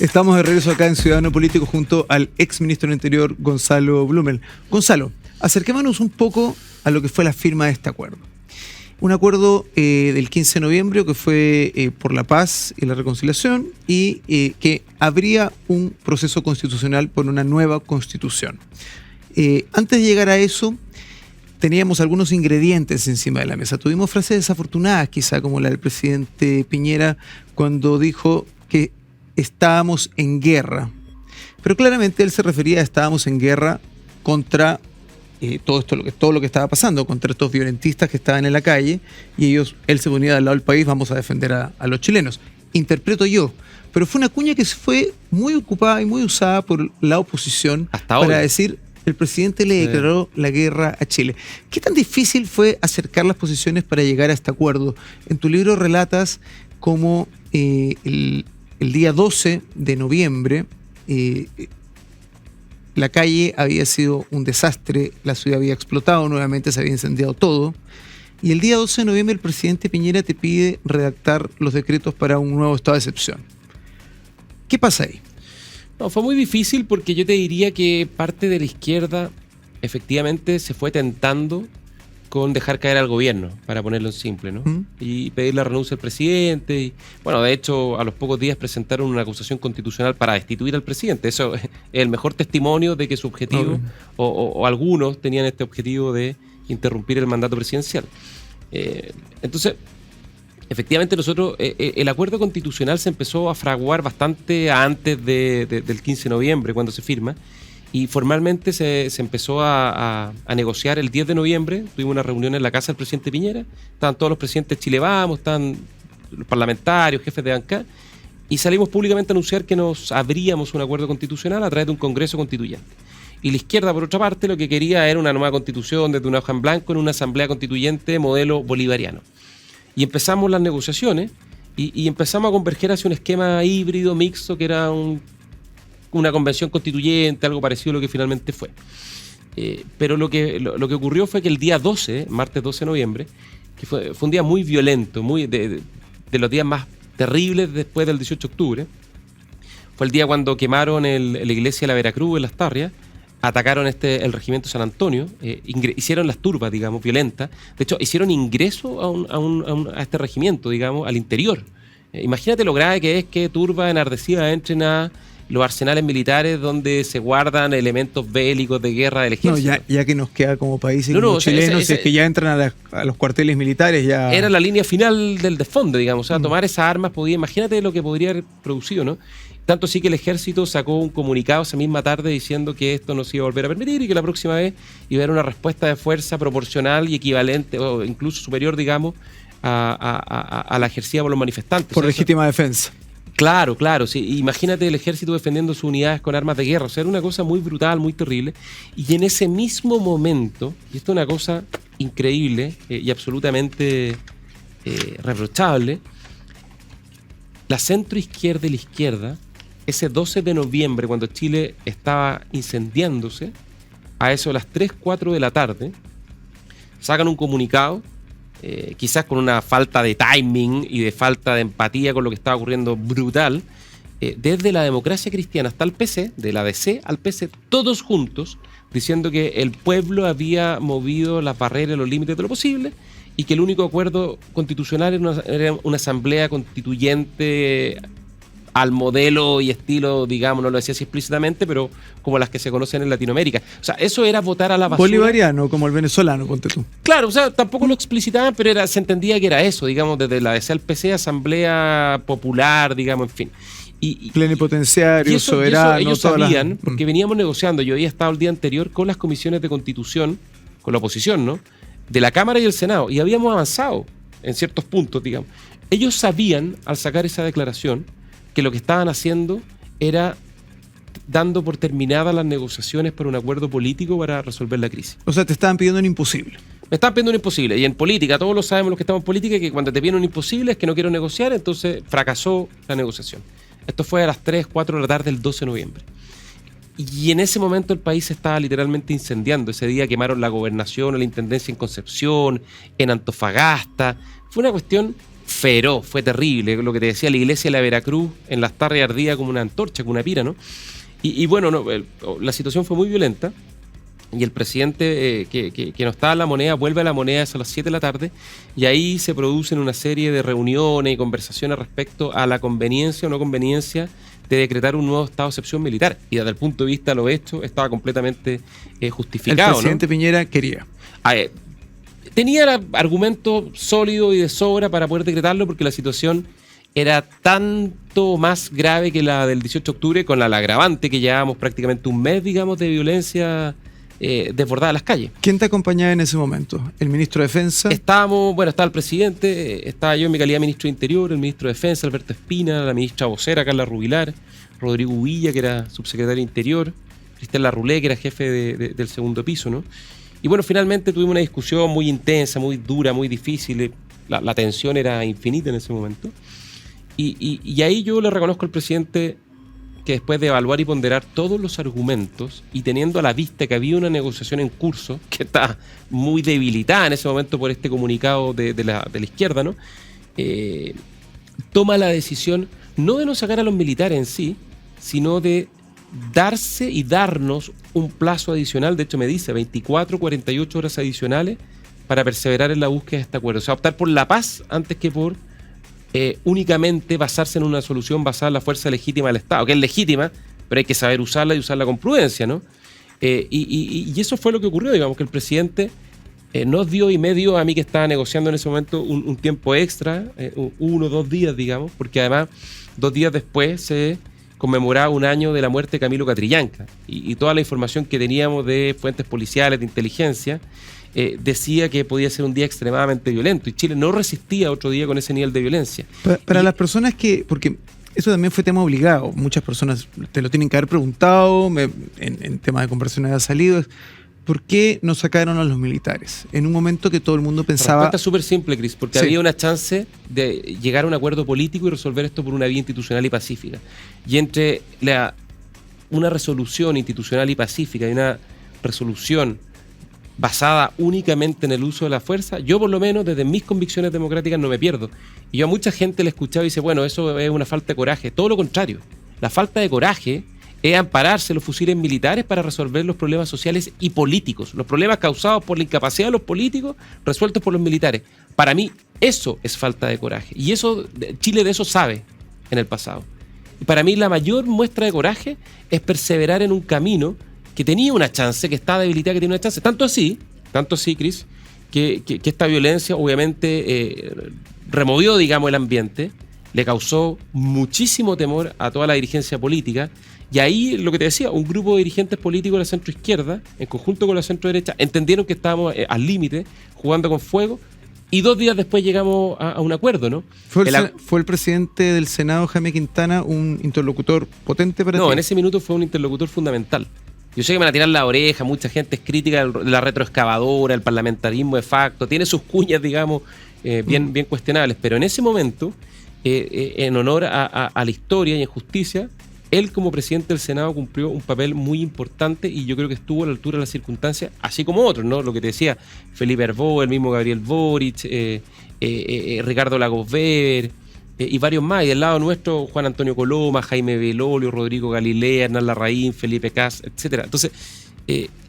Estamos de regreso acá en Ciudadano Político junto al ex ministro del Interior, Gonzalo Blumen. Gonzalo, acerquémonos un poco a lo que fue la firma de este acuerdo. Un acuerdo del 15 de noviembre que fue por la paz y la reconciliación y que abría un proceso constitucional por una nueva constitución. Antes de llegar a eso, teníamos algunos ingredientes encima de la mesa. Tuvimos frases desafortunadas, quizá como la del presidente Piñera, cuando dijo que estábamos en guerra. Pero claramente él se refería a estábamos en guerra contra todo lo que estaba pasando, contra estos violentistas que estaban en la calle, y él se ponía del lado del país, vamos a defender a los chilenos. Interpreto yo. Pero fue una cuña que fue muy ocupada y muy usada por la oposición para decir el presidente le declaró la guerra a Chile. ¿Qué tan difícil fue acercar las posiciones para llegar a este acuerdo? En tu libro relatas cómo el día 12 de noviembre la calle había sido un desastre, la ciudad había explotado, nuevamente se había incendiado todo, y el día 12 de noviembre el presidente Piñera te pide redactar los decretos para un nuevo estado de excepción. ¿Qué pasa ahí? No, fue muy difícil porque yo te diría que parte de la izquierda efectivamente se fue tentando con dejar caer al gobierno, para ponerlo en simple, ¿no? Y pedir la renuncia del presidente. Y, bueno, de hecho, a los pocos días presentaron una acusación constitucional para destituir al presidente. Eso es el mejor testimonio de que su objetivo, o algunos tenían este objetivo de interrumpir el mandato presidencial. Entonces, efectivamente nosotros, el acuerdo constitucional se empezó a fraguar bastante antes del 15 de noviembre, cuando se firma, y formalmente se empezó a negociar el 10 de noviembre. Tuvimos una reunión en la casa del presidente Piñera, estaban todos los presidentes de Chile Vamos, estaban los parlamentarios, jefes de bancada, y salimos públicamente a anunciar que nos abríamos un acuerdo constitucional a través de un congreso constituyente. Y la izquierda, por otra parte, lo que quería era una nueva constitución desde una hoja en blanco en una asamblea constituyente modelo bolivariano. Y empezamos las negociaciones y empezamos a converger hacia un esquema híbrido, mixto, que era una convención constituyente, algo parecido a lo que finalmente fue. Pero lo que ocurrió fue que el día 12, martes 12 de noviembre, que fue un día muy violento, muy de los días más terribles después del 18 de octubre, fue el día cuando quemaron la iglesia de la Veracruz en Las Tarrias, atacaron el regimiento San Antonio, hicieron las turbas, digamos, violentas. De hecho, hicieron ingreso a este regimiento, digamos, al interior. Imagínate lo grave que es que turbas enardecidas entren a los arsenales militares donde se guardan elementos bélicos de guerra del ejército. No, ya que nos queda como país y como chilenos, es que ya entran a los cuarteles militares. Ya era la línea final del desfonde, digamos. O sea, tomar esas armas, imagínate lo que podría haber producido, ¿no? Tanto sí que el ejército sacó un comunicado esa misma tarde diciendo que esto no se iba a volver a permitir y que la próxima vez iba a haber una respuesta de fuerza proporcional y equivalente, o incluso superior, digamos, a la ejercida por los manifestantes. Por legítima defensa. Claro, sí. Imagínate el ejército defendiendo sus unidades con armas de guerra. O sea, era una cosa muy brutal, muy terrible. Y en ese mismo momento, y esto es una cosa increíble y absolutamente reprochable, la centroizquierda y la izquierda, ese 12 de noviembre, cuando Chile estaba incendiándose, a eso de las 3, 4 de la tarde, sacan un comunicado, quizás con una falta de timing y de falta de empatía con lo que estaba ocurriendo brutal, desde la Democracia Cristiana hasta el PC, de la DC al PC, todos juntos, diciendo que el pueblo había movido las barreras y los límites de lo posible y que el único acuerdo constitucional era una asamblea constituyente al modelo y estilo, digamos, no lo decía así explícitamente, pero como las que se conocen en Latinoamérica. O sea, eso era votar a la basura. Bolivariano, como el venezolano, ponte tú. Claro, o sea, tampoco lo explicitaban, pero se entendía que era eso, digamos, desde la DC al PC, Asamblea Popular, digamos, en fin. Plenipotenciario, soberano. Ellos sabían, porque veníamos negociando, yo había estado el día anterior con las comisiones de Constitución, con la oposición, ¿no?, de la Cámara y el Senado, y habíamos avanzado en ciertos puntos, digamos. Ellos sabían, al sacar esa declaración, que lo que estaban haciendo era dando por terminadas las negociaciones para un acuerdo político para resolver la crisis. O sea, te estaban pidiendo un imposible. Me estaban pidiendo un imposible. Y en política, todos lo sabemos los que estamos en política, que cuando te piden un imposible es que no quiero negociar, entonces fracasó la negociación. Esto fue a las 3, 4 de la tarde del 12 de noviembre. Y en ese momento el país se estaba literalmente incendiando. Ese día quemaron la gobernación, la intendencia en Concepción, en Antofagasta. Fue una cuestión feroz, fue terrible. Lo que te decía, la iglesia de la Veracruz en Las Tarrias ardía como una antorcha, como una pira, ¿no? Y bueno, la situación fue muy violenta. Y el presidente que no estaba en la moneda vuelve a la moneda a las 7 de la tarde, y ahí se producen una serie de reuniones y conversaciones respecto a la conveniencia o no conveniencia de decretar un nuevo estado de excepción militar. Y desde el punto de vista de lo hecho, estaba completamente justificado. El presidente, ¿no?, Piñera quería. Tenía argumentos sólidos y de sobra para poder decretarlo, porque la situación era tanto más grave que la del 18 de octubre, con la agravante que llevábamos prácticamente un mes, digamos, de violencia desbordada las calles. ¿Quién te acompañaba en ese momento? ¿El ministro de Defensa? Estaba el presidente, estaba yo en mi calidad de ministro de Interior, el ministro de Defensa, Alberto Espina, la ministra vocera, Carla Rubilar, Rodrigo Villa, que era subsecretario de Interior, Cristian Larroulé, que era jefe del segundo piso, ¿no? Y bueno, finalmente tuvimos una discusión muy intensa, muy dura, muy difícil. La tensión era infinita en ese momento. Y ahí yo le reconozco al presidente que después de evaluar y ponderar todos los argumentos y teniendo a la vista que había una negociación en curso que está muy debilitada en ese momento por este comunicado de la izquierda, ¿no?, toma la decisión no de no sacar a los militares en sí, sino de darse y darnos un plazo adicional, de hecho me dice 24, 48 horas adicionales para perseverar en la búsqueda de este acuerdo. O sea, optar por la paz antes que por únicamente basarse en una solución basada en la fuerza legítima del Estado, que es legítima, pero hay que saber usarla y usarla con prudencia, ¿no? Y eso fue lo que ocurrió, digamos, que el presidente nos dio y me dio a mí, que estaba negociando en ese momento, un tiempo extra, 1 o 2 días, digamos, porque además 2 días después se conmemoraba 1 año de la muerte de Camilo Catrillanca, y toda la información que teníamos de fuentes policiales, de inteligencia, decía que podía ser un día extremadamente violento, y Chile no resistía otro día con ese nivel de violencia. Para las personas que, porque eso también fue tema obligado, muchas personas te lo tienen que haber preguntado, en temas de conversaciones ha salido, ¿por qué no sacaron a los militares? En un momento que todo el mundo pensaba... La respuesta es súper simple, Cris, porque sí, había una chance de llegar a un acuerdo político y resolver esto por una vía institucional y pacífica. Y entre una resolución institucional y pacífica y una resolución basada únicamente en el uso de la fuerza, yo por lo menos desde mis convicciones democráticas no me pierdo. Y yo a mucha gente le escuchaba y dice, bueno, eso es una falta de coraje. Todo lo contrario, la falta de coraje es ampararse los fusiles militares para resolver los problemas sociales y políticos, los problemas causados por la incapacidad de los políticos resueltos por los militares. Para mí eso es falta de coraje, y eso Chile de eso sabe en el pasado. Y para mí la mayor muestra de coraje es perseverar en un camino que tenía una chance, que estaba debilitada, que tenía una chance. Tanto así, Cris, que esta violencia obviamente removió, digamos, el ambiente, le causó muchísimo temor a toda la dirigencia política, y ahí, lo que te decía, un grupo de dirigentes políticos de la centroizquierda, en conjunto con la centroderecha, entendieron que estábamos al límite, jugando con fuego, y 2 días después llegamos a un acuerdo, ¿no? ¿Fue el presidente del Senado, Jaime Quintana, un interlocutor potente para ti? No, en ese minuto fue un interlocutor fundamental. Yo sé que me van a tirar la oreja, mucha gente es crítica de la retroexcavadora, el parlamentarismo de facto, tiene sus cuñas, digamos, bien cuestionables, pero en ese momento, en honor a la historia y en justicia, él como presidente del Senado cumplió un papel muy importante, y yo creo que estuvo a la altura de las circunstancias, así como otros, ¿no? Lo que te decía, Felipe Arbó, el mismo Gabriel Boric, Ricardo Lagos Weber, y varios más, y del lado nuestro, Juan Antonio Coloma, Jaime Belolio, Rodrigo Galilea, Hernán Larraín, Felipe Cas, etcétera. Entonces,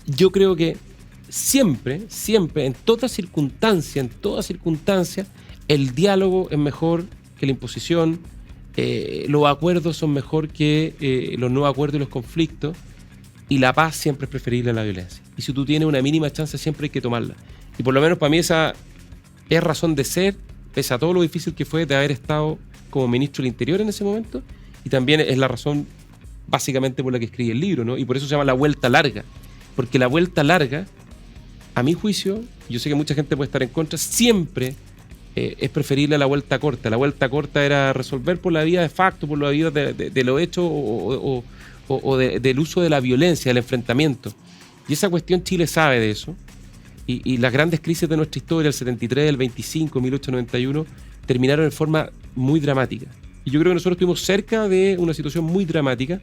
yo creo que siempre, en toda circunstancia, el diálogo es mejor que la imposición, los acuerdos son mejor que los no acuerdos y los conflictos, y la paz siempre es preferible a la violencia. Y si tú tienes una mínima chance, siempre hay que tomarla. Y por lo menos para mí esa es razón de ser, pese a todo lo difícil que fue de haber estado como ministro del Interior en ese momento, y también es la razón básicamente por la que escribí el libro, ¿no? Y por eso se llama La Vuelta Larga, porque la vuelta larga, a mi juicio, yo sé que mucha gente puede estar en contra, siempre es preferible a la vuelta corta. La vuelta corta era resolver por la vía de facto, por la vía de lo hecho o del uso de la violencia, del enfrentamiento. Y esa cuestión Chile sabe de eso. Y las grandes crisis de nuestra historia, el 73, el 25, 1891, terminaron en forma muy dramática. Y yo creo que nosotros estuvimos cerca de una situación muy dramática,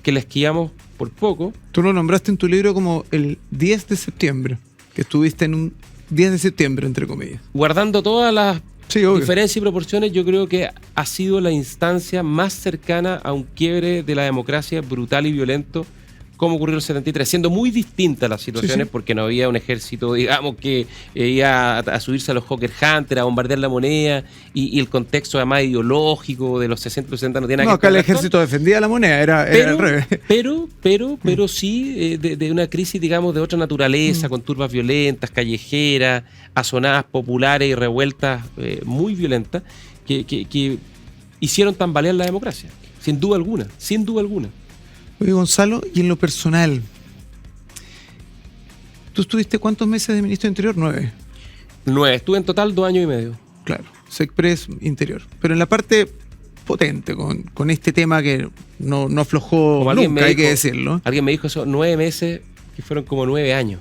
que la esquiamos por poco. Tú lo nombraste en tu libro como el 10 de septiembre, que estuviste en un 10 de septiembre, entre comillas. Guardando todas las sí, diferencias y proporciones, yo creo que ha sido la instancia más cercana a un quiebre de la democracia brutal y violento, como ocurrió en el 73, siendo muy distintas las situaciones, sí, porque no había un ejército, digamos, que iba a subirse a los Hawker Hunter, a bombardear la moneda, y el contexto además ideológico de los 60 y los 70 no tiene nada que ver. No, acá el ejército defendía la moneda, era al revés. Pero sí de una crisis, digamos, de otra naturaleza, con turbas violentas, callejeras, azonadas populares y revueltas muy violentas, que hicieron tambalear la democracia, sin duda alguna. Oye, Gonzalo, y en lo personal, ¿tú estuviste cuántos meses de ministro de Interior? 9. 9, estuve en total 2 años y medio. Claro, SECPRES, Interior. Pero en la parte potente, con este tema que no aflojó nunca, hay que decirlo. Alguien me dijo eso, 9 meses, que fueron como 9 años.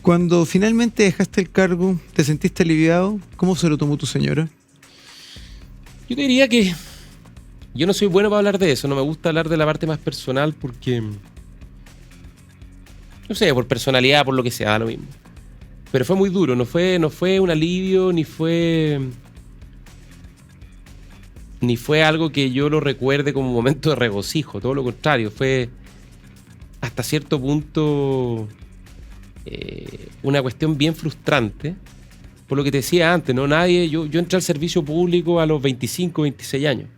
Cuando finalmente dejaste el cargo, ¿te sentiste aliviado? ¿Cómo se lo tomó tu señora? Yo te diría que yo no soy bueno para hablar de eso, no me gusta hablar de la parte más personal porque, no sé, por personalidad, por lo que sea, lo mismo. Pero fue muy duro, no fue un alivio, ni fue ni fue algo que yo lo recuerde como un momento de regocijo, todo lo contrario, fue hasta cierto punto una cuestión bien frustrante, por lo que te decía antes, ¿no? Yo entré al servicio público a los 25, 26 años,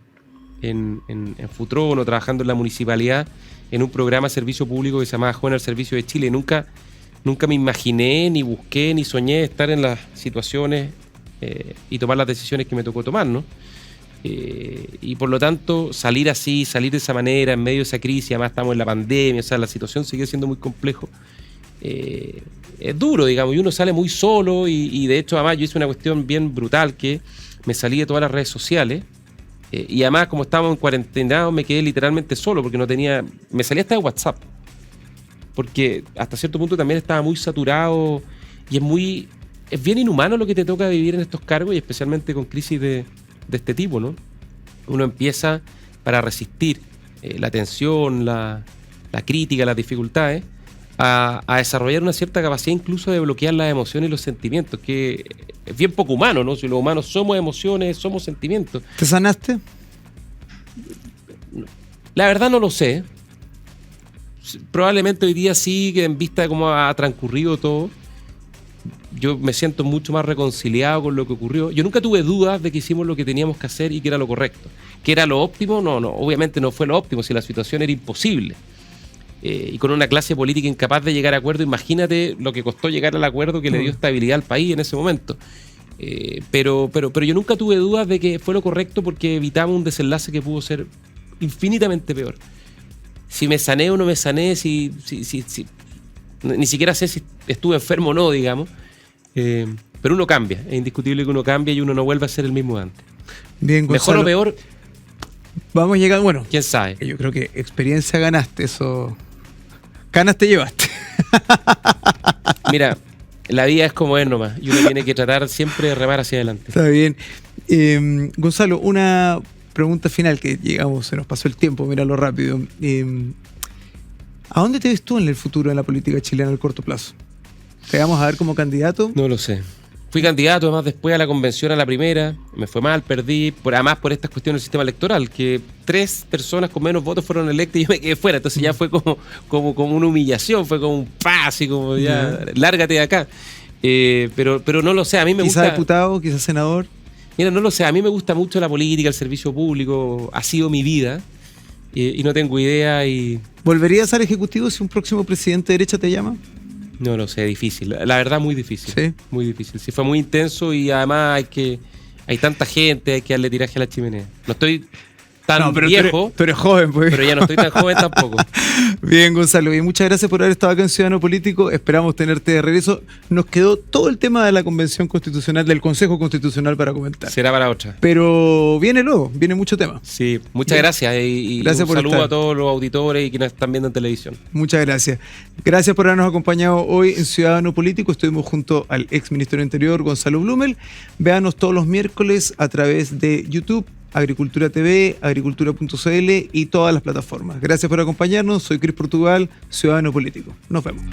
en Futrono, trabajando en la municipalidad, en un programa de servicio público que se llamaba Jóvenes al Servicio de Chile. Nunca me imaginé, ni busqué, ni soñé estar en las situaciones y tomar las decisiones que me tocó tomar, ¿no? Y por lo tanto, salir así, salir de esa manera, en medio de esa crisis, además estamos en la pandemia, o sea, la situación sigue siendo muy complejo. Es duro, digamos, y uno sale muy solo y de hecho, además, yo hice una cuestión bien brutal que me salí de todas las redes sociales y además, como estábamos en cuarentena, me quedé literalmente solo porque me salí hasta de WhatsApp, porque hasta cierto punto también estaba muy saturado y es bien inhumano lo que te toca vivir en estos cargos y especialmente con crisis de este tipo, ¿no? Uno empieza para resistir la tensión, la crítica, las dificultades, a desarrollar una cierta capacidad incluso de bloquear las emociones y los sentimientos, que es bien poco humano, ¿no? Si los humanos somos emociones, somos sentimientos. ¿Te sanaste? La verdad no lo sé. Probablemente hoy día sí, que en vista de cómo ha transcurrido todo, yo me siento mucho más reconciliado con lo que ocurrió. Yo nunca tuve dudas de que hicimos lo que teníamos que hacer y que era lo correcto. ¿Que era lo óptimo? No, obviamente no fue lo óptimo, si la situación era imposible. Y con una clase política incapaz de llegar a acuerdo, imagínate lo que costó llegar al acuerdo que le dio estabilidad al país en ese momento. Pero yo nunca tuve dudas de que fue lo correcto porque evitamos un desenlace que pudo ser infinitamente peor. Si me sané o no me sané, ni siquiera sé si estuve enfermo o no, digamos. Pero uno cambia, es indiscutible que uno cambia y uno no vuelve a ser el mismo de antes. Bien, Gonzalo. Mejor o peor, vamos llegando, bueno, quién sabe. yo creo que experiencia ganaste, eso. Canas te llevaste. Mira, la vida es como es nomás y uno tiene que tratar siempre de remar hacia adelante. Está bien. Gonzalo, una pregunta final que llegamos, se nos pasó el tiempo, míralo rápido. ¿A dónde te ves tú en el futuro de la política chilena al corto plazo? ¿Te vamos a ver como candidato? No lo sé. Fui candidato además después a la convención, a la primera, me fue mal, perdí, además por estas cuestiones del sistema electoral, que 3 personas con menos votos fueron electas y yo me quedé fuera, entonces ya fue como una humillación, fue como un así como ya, lárgate de acá. Pero no lo sé, a mí me gusta... Quizás diputado, quizás senador. Mira, no lo sé, a mí me gusta mucho la política, el servicio público, ha sido mi vida y no tengo idea y... ¿Volverías al Ejecutivo si un próximo presidente de derecha te llama? No lo sé, difícil. La verdad, muy difícil. ¿Sí? Muy difícil. Sí, fue muy intenso y además hay tanta gente, hay que darle tiraje a la chimenea. No estoy tan viejo. Tú eres joven, pues. Pero ya no estoy tan joven tampoco. Bien, Gonzalo, y muchas gracias por haber estado acá en Ciudadano Político. Esperamos tenerte de regreso. Nos quedó todo el tema de la Convención Constitucional, del Consejo Constitucional para comentar. Será para otra. Pero viene luego, viene mucho tema. Sí, muchas gracias y gracias un saludo a todos los auditores y quienes están viendo en televisión. Muchas gracias. Gracias por habernos acompañado hoy en Ciudadano Político. Estuvimos junto al ex ministro del Interior, Gonzalo Blumel. Véanos todos los miércoles a través de YouTube, Agricultura TV, agricultura.cl y todas las plataformas. Gracias por acompañarnos. Soy Cris Portugal, Ciudadano Político. Nos vemos.